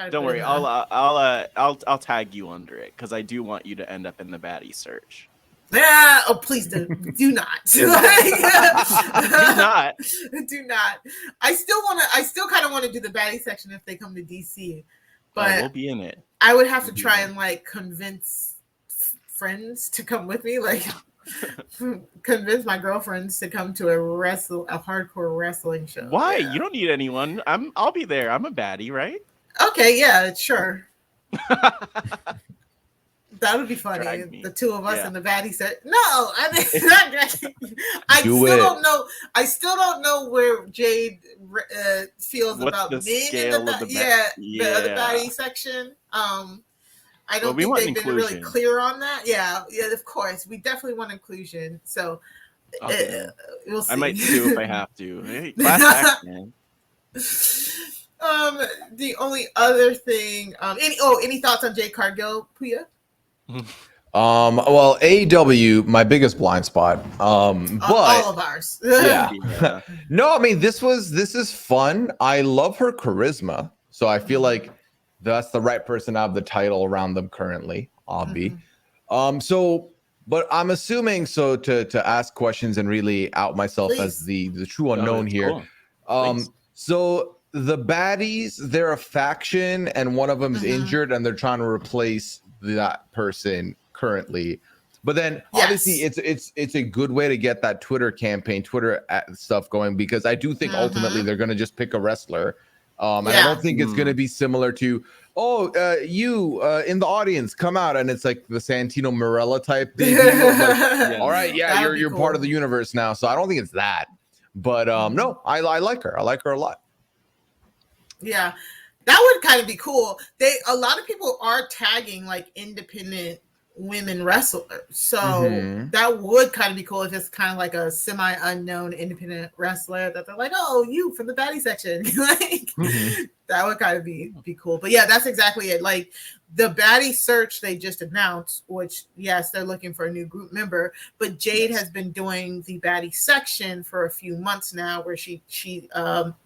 S3: Don't worry, I'll tag you under it because I do want you to end up in the baddie search.
S2: Yeah. Oh, please do not. Do not. I still kind of want to do the baddie section if they come to DC, but
S3: we'll be in it.
S2: I would have to try and convince friends to come with me, convince my girlfriends to come to a hardcore wrestling show.
S3: Why?
S2: Yeah.
S3: You don't need anyone. I'll be there. I'm a baddie, right?
S2: Okay, yeah, sure. That would be funny. The two of us in the baddie set. No, I mean, I still don't know where Jade feels about being in the other baddie section. I don't think they've been really clear on that. Yeah, of course. We definitely want inclusion. So we'll see.
S3: I might too if I have to. Hey, class act, man.
S2: The only other thing, any thoughts on Jade Cargill, Pooya?
S4: Well, AEW, my biggest blind spot. But
S2: all of ours.
S4: Yeah. No, I mean this is fun. I love her charisma, so I feel like that's the right person to have the title around them currently. But I'm assuming to ask questions and really out myself as the true unknown here. Cool. So the baddies, they're a faction, and one of them is injured, and they're trying to replace that person currently. But then obviously it's a good way to get that Twitter campaign, Twitter stuff going, because I do think ultimately they're going to just pick a wrestler. And I don't think it's going to be similar to, you in the audience, come out, and it's like the Santino Marella type thing. All right, you're cool. Part of the universe now. So I don't think it's that. But no, I like her. I like her a lot.
S2: Yeah, that would kind of be cool. A lot of people are tagging independent women wrestlers, so that would kind of be cool if it's kind of like a semi-unknown independent wrestler that they're like, oh, you from the baddie section. That would kind of be cool. But yeah, that's exactly it. Like the baddie search they just announced, which yes, they're looking for a new group member, but Jade has been doing the baddie section for a few months now, where she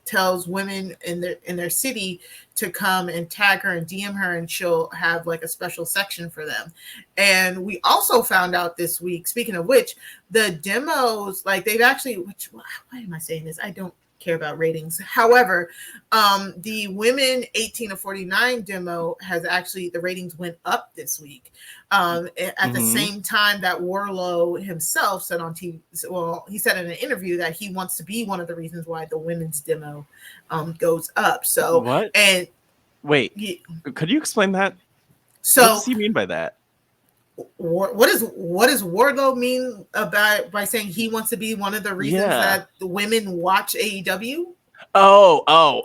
S2: tells women in their city to come and tag her and DM her, and she'll have a special section for them. And we also found out this week, speaking of which, the demos, they've actually, why am I saying this? I don't care about ratings. However, the women 18 to 49 demo has actually, the ratings went up this week. At the same time that Wardlow himself said on TV, well, he said in an interview that he wants to be one of the reasons why the women's demo goes up. So
S3: what?
S2: And
S3: wait, could you explain that?
S2: So
S3: what does he mean by that?
S2: What does Wardlow mean by saying he wants to be one of the reasons that the women watch AEW?
S3: Oh.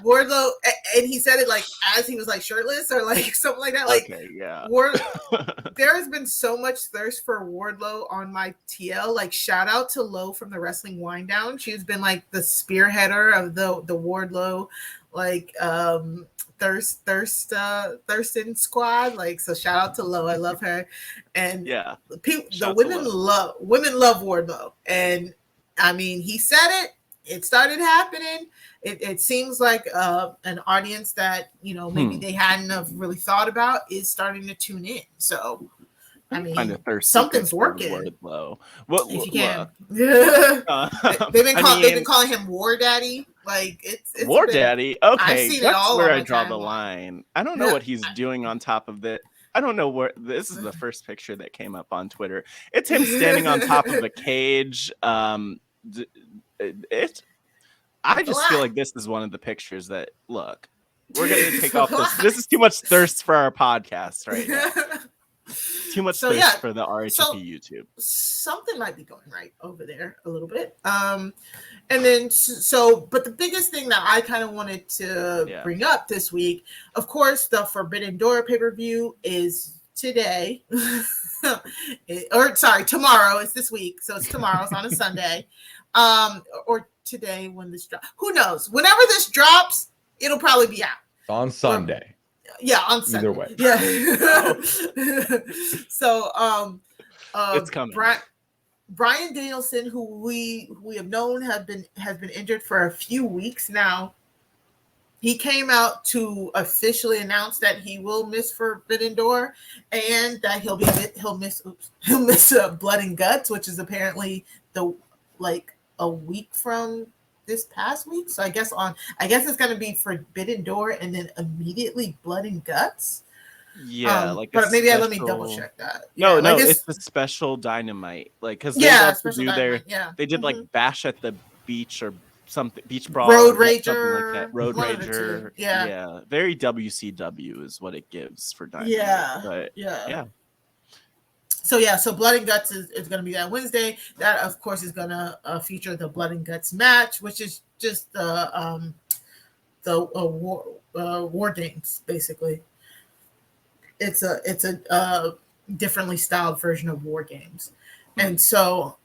S2: Wardlow, and he said it as he was shirtless or something like that.
S3: Okay, yeah.
S2: There has been so much thirst for Wardlow on my TL. Shout out to Lo from the Wrestling Wind Down. She's been the spearheader of the Wardlow Thurston squad. So shout out to Lo. I love her. And women love Wardlow. And I mean, he said it. it started happening. It seems like an audience that, you know, maybe they hadn't have really thought about is starting to tune in. So, I mean,
S3: kind of thirsty
S2: something's
S3: for
S2: working.
S3: Wardlow.
S2: If you can.
S3: Uh,
S2: they've been calling him War Daddy. Like it's
S3: War Daddy. Okay,
S2: I've seen it
S3: that's
S2: all
S3: where
S2: on
S3: I
S2: my
S3: draw the
S2: timeline.
S3: line. I don't know what he's doing on top of it. I don't know where this is the first picture that came up on Twitter. It's him standing on top of a cage. I just feel like this is one of the pictures that look. We're gonna take off this. This is too much thirst for our podcast right now. Too much thirst for the RHAP YouTube.
S2: Something might be going right over there a little bit. And then but the biggest thing that I kind of wanted to bring up this week, of course, the Forbidden Door pay-per-view is today. Tomorrow. It's this week, so it's tomorrow. It's on a Sunday. Or today when this drops. Who knows? Whenever this drops, it'll probably be out.
S4: On Sunday.
S2: On Sunday.
S4: Either way.
S2: Yeah. So
S3: it's coming.
S2: Bryan Danielson, who we have known has been injured for a few weeks now. He came out to officially announce that he will miss Forbidden Door and that he'll miss Blood and Guts, which is apparently a week from this past week. So I guess it's gonna be Forbidden Door and then immediately Blood and Guts.
S3: Yeah,
S2: but maybe let me double check that.
S3: No, it's a special Dynamite, because they did like Bash at the Beach or something, Beach Brawl,
S2: Road Rager,
S3: like that. Road Rager, yeah, very WCW is what it gives for Dynamite. Yeah.
S2: So Blood and Guts is going to be that Wednesday. That of course is going to feature the Blood and Guts match, which is just the War Games basically. It's a differently styled version of War Games. And so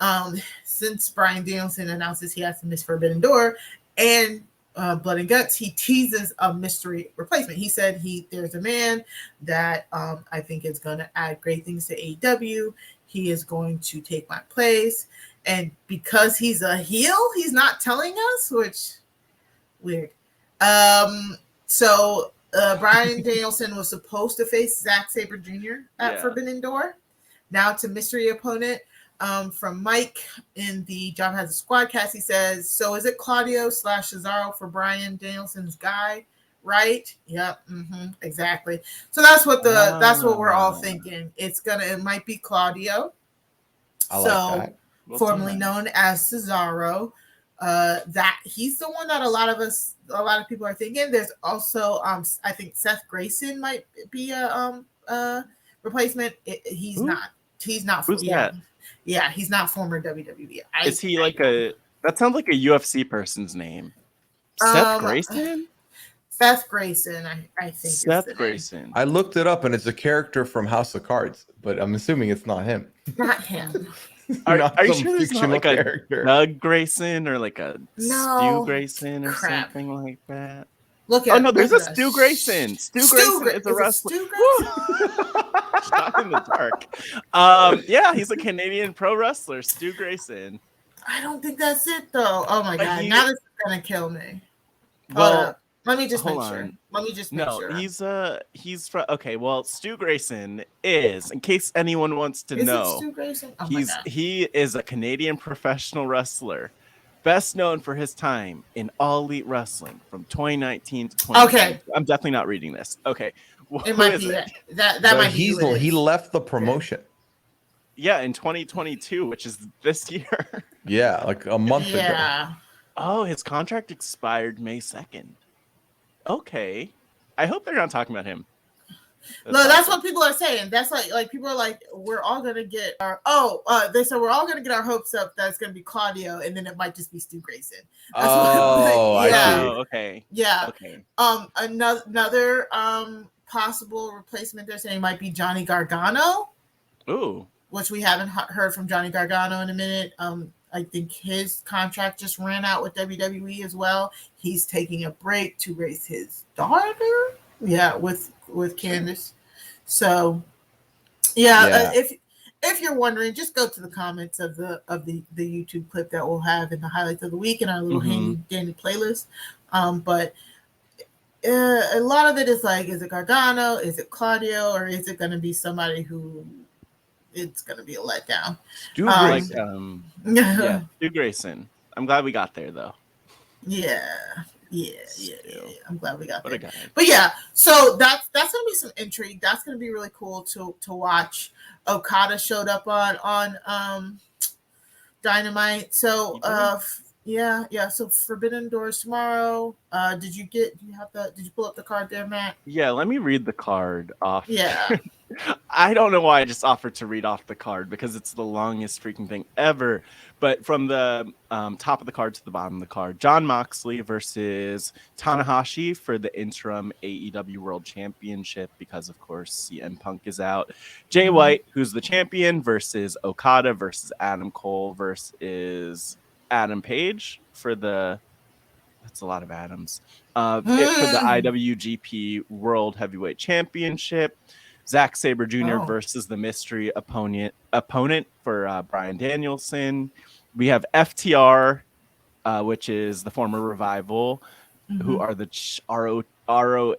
S2: since Bryan Danielson announces he has to miss Forbidden Door and Blood and Guts, he teases a mystery replacement. He said there's a man that I think is going to add great things to AEW. He is going to take my place. And because he's a heel, he's not telling us, which weird. So Bryan Danielson was supposed to face Zach Sabre Jr. at Forbidden Door. Now it's a mystery opponent. From Mike in the Job Has a Squad cast, he says, so is it Claudio / Cesaro for Bryan Danielson's guy, right? Yep, exactly. So that's what we're all thinking. It might be Claudio.
S4: I like that.
S2: Formerly known as Cesaro. That he's the one that a lot of people are thinking. There's also I think Seth Grayson might be a replacement. He's not.
S3: Who's that?
S2: Yeah, he's not former WWE.
S3: Is he that sounds like a UFC person's name? Seth Grayson?
S2: Seth Grayson, I think.
S3: Seth Grayson.
S4: I looked it up and it's a character from House of Cards, but I'm assuming it's not him.
S2: Not him.
S3: Are you sure it's not like character. A Doug Grayson or like a Stu Grayson or something like that? There's a Stu Grayson. Stu Grayson is a wrestler. Shot in the dark. He's a Canadian pro wrestler, Stu Grayson.
S2: I don't think that's it though. Oh my god, now this is gonna kill me.
S3: Well,
S2: let me just make sure.
S3: He's from. Okay, well, Stu Grayson is, in case anyone wants to know,
S2: Stu Grayson?
S3: He is a Canadian professional wrestler. Best known for his time in All Elite Wrestling from 2019 to 2020. Okay. I'm definitely not reading this. Okay.
S2: It might be that might be
S4: he left the promotion.
S3: Yeah, in 2022, which is this year.
S4: Yeah, like a month ago.
S3: Oh, his contract expired May 2nd. Okay. I hope they're not talking about him.
S2: That's what people are saying. That's like people are like, we're all gonna get they said we're all gonna get our hopes up that it's gonna be Claudio, and then it might just be Stu Grayson.
S4: I see.
S3: Okay.
S2: Yeah.
S3: Okay.
S2: Another possible replacement they're saying might be Johnny Gargano.
S3: Ooh.
S2: Which we haven't heard from Johnny Gargano in a minute. I think his contract just ran out with WWE as well. He's taking a break to raise his daughter. Yeah, with Candace. So, if if you're wondering, just go to the comments of the YouTube clip that we'll have in the highlights of the week in our little handy dandy playlist. But a lot of it is like, is it Gargano, is it Claudio, or is it going to be somebody who it's going to be a letdown?
S4: Stu Grayson.
S3: Yeah, Stu Grayson. I'm glad we got there though.
S2: Yeah. I'm glad we got
S3: What a
S2: there.
S3: guy.
S2: But yeah, so that's gonna be some intrigue. That's gonna be really cool to watch. Okada showed up on Dynamite. So yeah. So Forbidden Doors tomorrow. Did you pull up the card there, Matt?
S3: Yeah, let me read the card off.
S2: Yeah.
S3: I don't know why I just offered to read off the card because it's the longest freaking thing ever. But from the top of the card to the bottom of the card, Jon Moxley versus Tanahashi for the interim AEW World Championship because, of course, CM Punk is out. Jay White, who's the champion, versus Okada versus Adam Cole versus Adam Page for the... That's a lot of Adams. For the IWGP World Heavyweight Championship. Zach Sabre Jr. versus the mystery opponent for Bryan Danielson. We have FTR, which is the former Revival, who are the ROH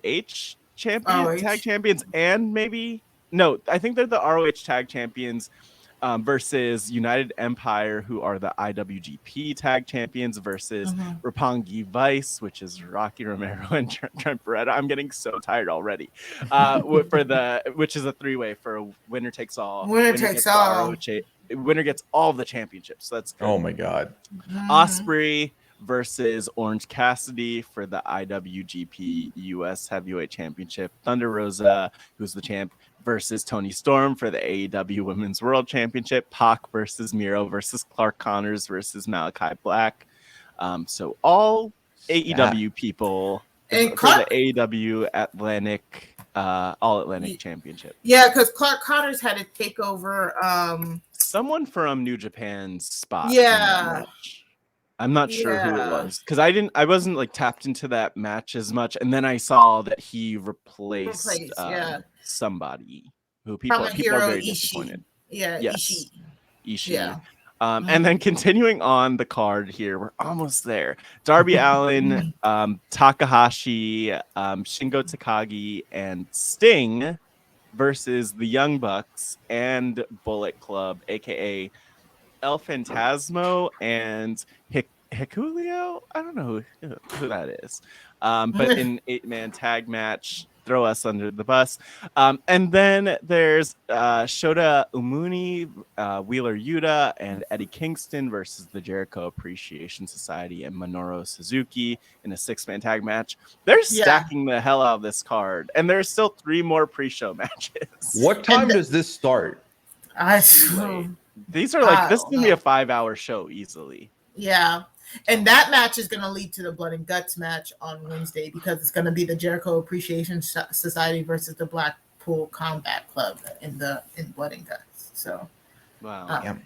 S3: tag champions, and I think they're the ROH tag champions. Versus United Empire, who are the IWGP tag champions, versus Roppongi Vice, which is Rocky Romero and Trent Beretta. I'm getting so tired already. Which is a 3-way for a winner takes all. Winner gets all the championships. So that's good.
S4: Oh my God.
S3: Osprey versus Orange Cassidy for the IWGP US Heavyweight Championship. Thunder Rosa, who's the champ, versus Tony Storm for the AEW Women's World Championship. Pac versus Miro versus Clark Connors versus Malachi Black. So all AEW people
S2: and
S3: for the AEW Atlantic All Atlantic Championship.
S2: Yeah, because Clark Connors had to take over
S3: someone from New Japan's spot.
S2: Yeah.
S3: I'm not sure who it was because I wasn't like tapped into that match as much, and then I saw that he replaced somebody who people are very disappointed.
S2: Yeah,
S3: yes. Ishii.
S2: Yeah.
S3: And then continuing on the card here, we're almost there. Darby Allin, Takahashi, Shingo Takagi, and Sting versus the Young Bucks and Bullet Club, aka El Phantasmo and Hikuleo. I don't know who that is. But in 8-man tag match, throw us under the bus. And then there's Shota Umuni, Wheeler Yuta, and Eddie Kingston versus the Jericho Appreciation Society and Minoru Suzuki in a 6-man tag match. They're stacking the hell out of this card. And there's still 3 more pre-show matches.
S4: What time does this start?
S3: These are like, this is going to be a 5-hour show easily.
S2: Yeah. And that match is going to lead to the Blood and Guts match on Wednesday because it's going to be the Jericho Appreciation Society versus the Blackpool Combat Club in Blood and Guts. So,
S3: wow.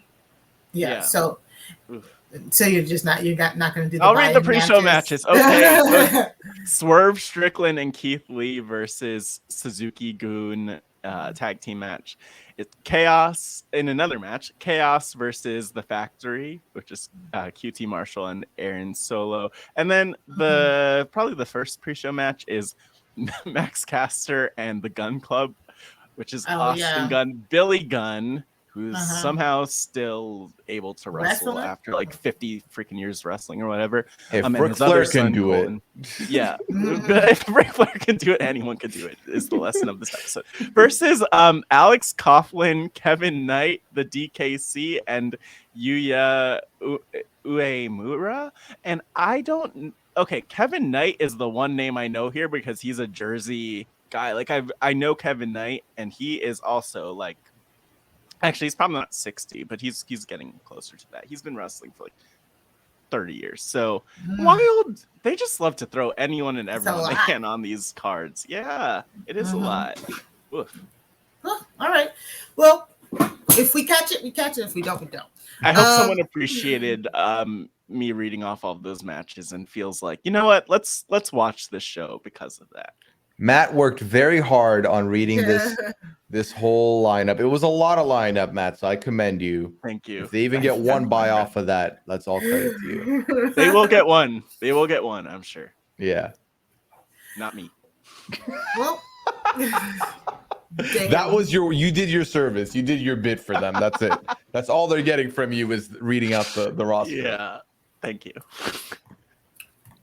S2: Yeah. So you're just not going to do the
S3: I'll read the pre-show matches. Okay. So Swerve Strickland and Keith Lee versus Suzuki Goon tag team match. It's Chaos in another match. Chaos versus The Factory, which is QT Marshall and Aaron Solo. And then probably the first pre-show match is Max Caster and the Gun Club, which is Austin Gunn, Billy Gunn, who's somehow still able to wrestle after like 50 freaking years wrestling or whatever.
S4: If Ric Flair can do it.
S3: Yeah. If Ric Flair can do it, anyone can do it, is the lesson of this episode. Versus Alex Coughlin, Kevin Knight, the DKC, and Yuya Uemura. And Kevin Knight is the one name I know here because he's a Jersey guy. Like I know Kevin Knight, and he is also like, actually, he's probably not 60, but he's getting closer to that. He's been wrestling for like 30 years. So wild. They just love to throw anyone and everyone they can on these cards. Yeah, it is a lot. Oof.
S2: All right. Well, if we catch it, we catch it. If we don't, we don't.
S3: I hope someone appreciated me reading off all of those matches and feels like, you know what? Let's watch this show because of that.
S4: Matt worked very hard on reading this whole lineup. It was a lot of lineup, Matt, so I commend you.
S3: Thank you.
S4: If they even get one buy off of that, that's all credit to you.
S3: They will get one. They will get one, I'm sure.
S4: Yeah.
S3: Not me.
S2: Well,
S4: that was you did your service. You did your bit for them. That's it. That's all they're getting from you is reading out the roster.
S3: Yeah. Thank you.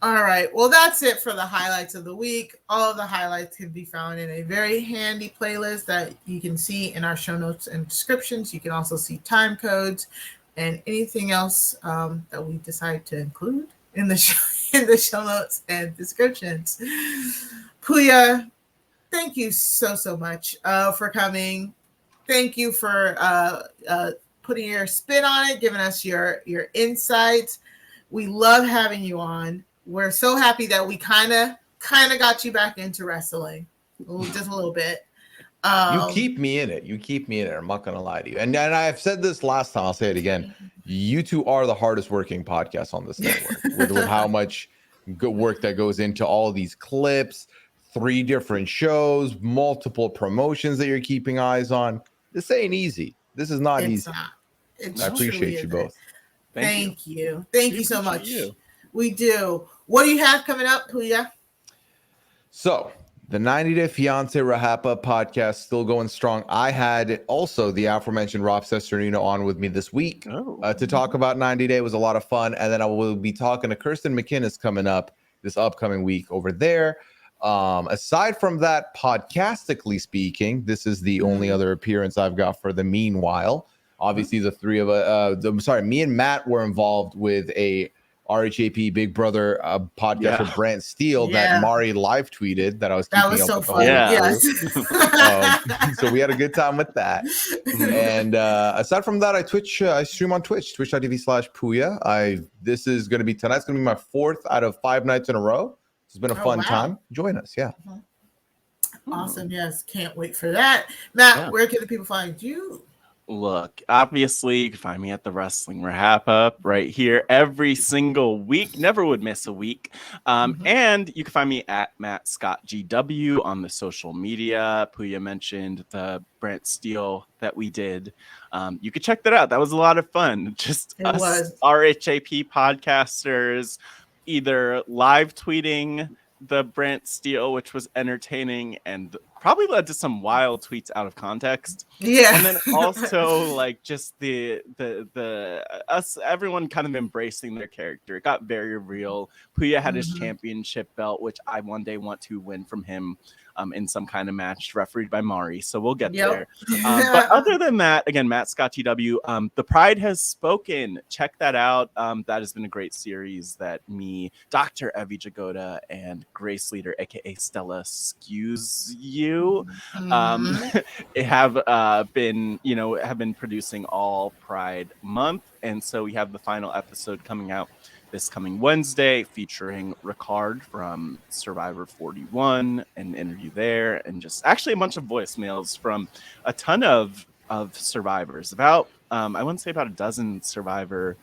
S2: All right. Well, that's it for the highlights of the week. All of the highlights can be found in a very handy playlist that you can see in our show notes and descriptions. You can also see time codes and anything else that we decide to include in the show notes and descriptions. Pooya, thank you so much for coming. Thank you for putting your spin on it, giving us your insights. We love having you on. We're so happy that we kind of got you back into wrestling, just a little bit.
S4: You keep me in it. I'm not gonna lie to you. And I've said this last time. I'll say it again. You two are the hardest working podcast on this network with how much good work that goes into all these clips, 3 different shows, multiple promotions that you're keeping eyes on. This ain't easy. This is not easy. I appreciate you both.
S2: Thank you. Thank you so much.
S3: You.
S2: We do. What do you have coming up, Pooya?
S4: So the 90 Day Fiance RHAPup podcast still going strong. I had also the aforementioned Rob Cesternino on with me this week to talk about 90 Day. It was a lot of fun. And then I will be talking to Kirsten McInnes coming up this upcoming week over there. Aside from that, podcastically speaking, this is the only other appearance I've got for the meanwhile. Obviously, the three of us, me and Matt were involved with a RHAP Big Brother podcast with Brant Steele that Mari live tweeted that I was keeping
S2: that was
S4: up
S2: so
S4: with.
S2: fun.
S4: Yes. So we had a good time with that. And aside from that, I stream on Twitch, twitch.tv/Pooya. This is going to be tonight's going to be my 4th out of 5 nights in a row. It's been a fun time. Join us. Yeah.
S2: Awesome. Yes. Can't wait for that. Matt, where can the people find you?
S3: Look, obviously, you can find me at the Wrestling RHAPup right here every single week. Never would miss a week. And you can find me at Matt Scott GW on the social media. Pooya mentioned the Brant Steele that we did. You could check that out. That was a lot of fun. Just us RHAP podcasters either live tweeting the Brant Steele, which was entertaining and probably led to some wild tweets out of context.
S2: Yeah.
S3: And then also like just the us, everyone kind of embracing their character. It got very real. Pooya had his championship belt, which I one day want to win from him in some kind of match refereed by Mari. So we'll get there. But other than that, again, Matt Scott TW, The Pride Has Spoken. Check that out. That has been a great series that me, Dr. Evie Jagoda, and Grace Leader, aka Stella Skews You, have been producing all Pride Month. And so we have the final episode coming out this coming Wednesday, featuring Ricard from Survivor 41, an interview there, and just actually a bunch of voicemails from a ton of survivors. About I wouldn't say about a dozen Survivor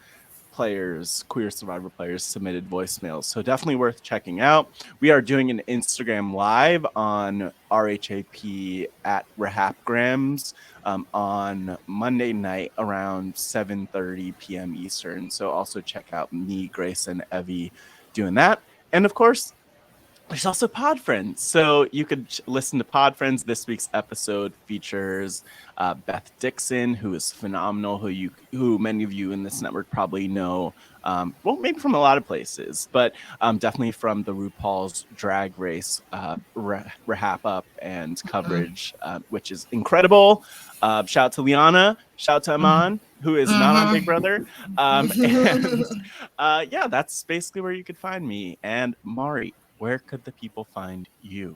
S3: players, queer Survivor players, submitted voicemails. So definitely worth checking out. We are doing an Instagram live on RHAP at RHAPgrams on Monday night around 7:30 p.m. Eastern. So also check out me, Grace, and Evie doing that. And of course, there's also Pod Friends. So you could listen to Pod Friends. This week's episode features Beth Dixon, who is phenomenal, who many of you in this network probably know, well, maybe from a lot of places, but definitely from the RuPaul's Drag Race RHAPup and coverage, which is incredible. Shout out to Liana, shout out to Aman, who is not on Big Brother. Yeah, that's basically where you could find me. And Mari, where could the people find you?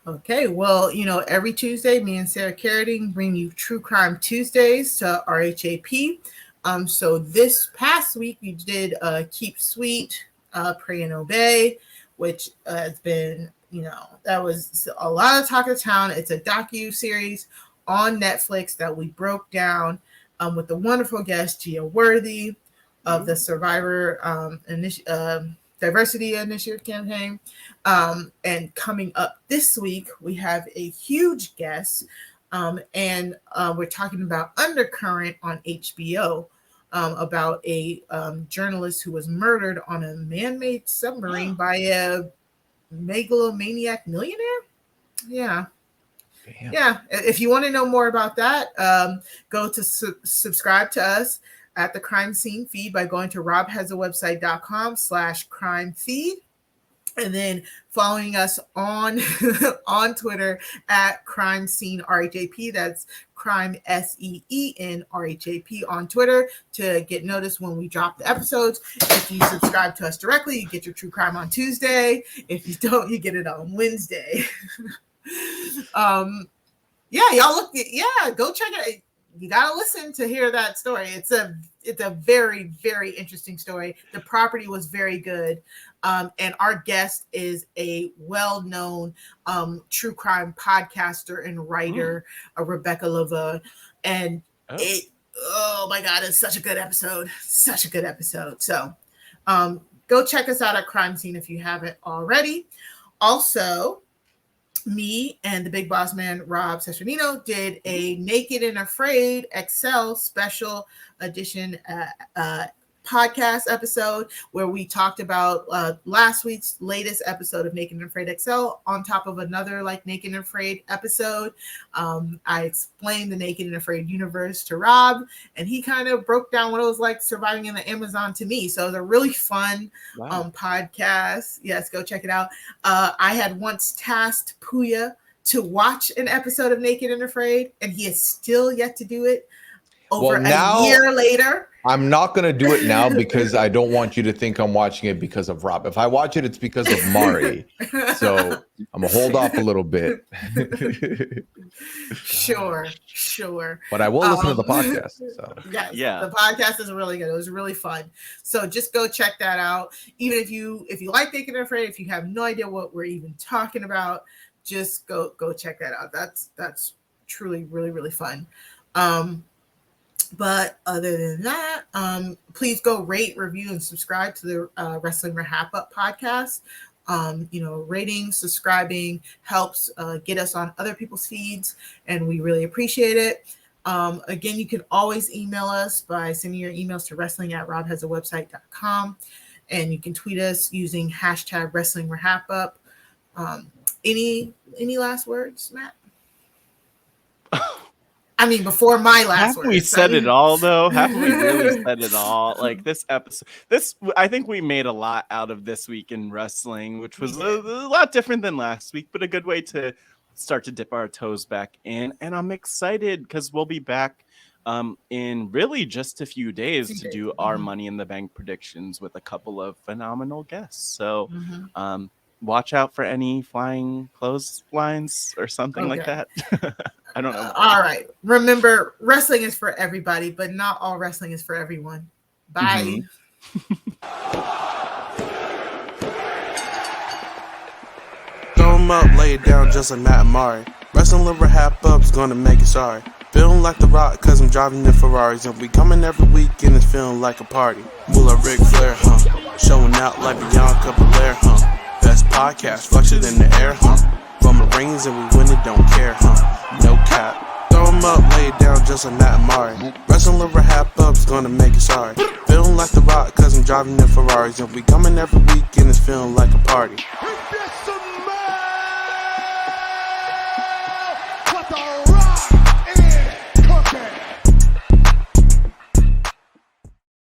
S2: Okay, well, every Tuesday, me and Sarah Carradine bring you True Crime Tuesdays to RHAP. So this past week, we did Keep Sweet, Pray and Obey, which has been, that was a lot of talk of town. It's a docu-series on Netflix that we broke down with the wonderful guest, Gia Worthy of the Survivor diversity initiative campaign. And coming up this week, we have a huge guest, and we're talking about Undercurrent on HBO, about a journalist who was murdered on a man-made submarine by a megalomaniac millionaire. Yeah.
S4: Damn.
S2: Yeah. If you want to know more about that, go to subscribe to us at the Crime Scene feed by going to robhasawebsite.com/crime feed, and then following us on on Twitter at Crime Scene RHAP. That's Crime SEEN RHAP on Twitter to get notice when we drop the episodes. If you subscribe to us directly, you get your true crime on Tuesday. If you don't, you get it on Wednesday. Go check it. You gotta listen to hear that story. It's a very, very interesting story. The property was very good. And our guest is a well-known true crime podcaster and writer, Rebecca Lava. And oh my God, it's such a good episode. Such a good episode. So go check us out at Crime Scene if you haven't already. Also, me and the big boss man, Rob Cesternino, did a Naked and Afraid XL special edition podcast episode where we talked about last week's latest episode of Naked and Afraid XL on top of another like Naked and Afraid episode. I explained the Naked and Afraid universe to Rob, and he kind of broke down what it was like surviving in the Amazon to me. So it was a really fun podcast. Yes, go check it out. I had once tasked Pooya to watch an episode of Naked and Afraid, and he has still yet to do it over a year later.
S4: I'm not going to do it now because I don't want you to think I'm watching it because of Rob. If I watch it, it's because of Mari. So I'm going to hold off a little bit.
S2: Sure.
S4: But I will listen to the podcast. So.
S2: Yes, the podcast is really good. It was really fun. So just go check that out. Even if you like Naked and Afraid, if you have no idea what we're even talking about, just go check that out. That's truly really, really fun. But other than that, please go rate, review, and subscribe to the Wrestling RHAPup podcast. Rating, subscribing helps get us on other people's feeds, and we really appreciate it. Again, you can always email us by sending your emails to wrestling@robhasawebsite.com, and you can tweet us using hashtag Wrestling RHAPup. Any last words, Matt? I mean, before my last
S3: words. Have we said it all, though? Have we really said it all? Like this episode, I think we made a lot out of this week in wrestling, which was a lot different than last week, but a good way to start to dip our toes back in. And I'm excited because we'll be back in really just a few days to do our Money in the Bank predictions with a couple of phenomenal guests. So, watch out for any flying clotheslines or something like that. I don't know.
S2: All right. Remember, wrestling is for everybody, but not all wrestling is for everyone. Bye.
S1: Throw 'em up, lay it down just like Matt and Mari. Wrestling RHAPup's gonna make it sorry. Feeling like The Rock cause I'm driving in Ferraris, and we coming every week and it's feeling like a party. Will Ric Flair, showing out like Bianca Belair, Best podcast, flush it in the air, Roman Reigns and we win it, don't care, No cap. Throw 'em up, lay it down just like Matt and Mari. Wrestling RHAPup's gonna make it sorry. Feeling like The Rock cause I'm driving in Ferraris, and we coming every week and it's feeling like a party.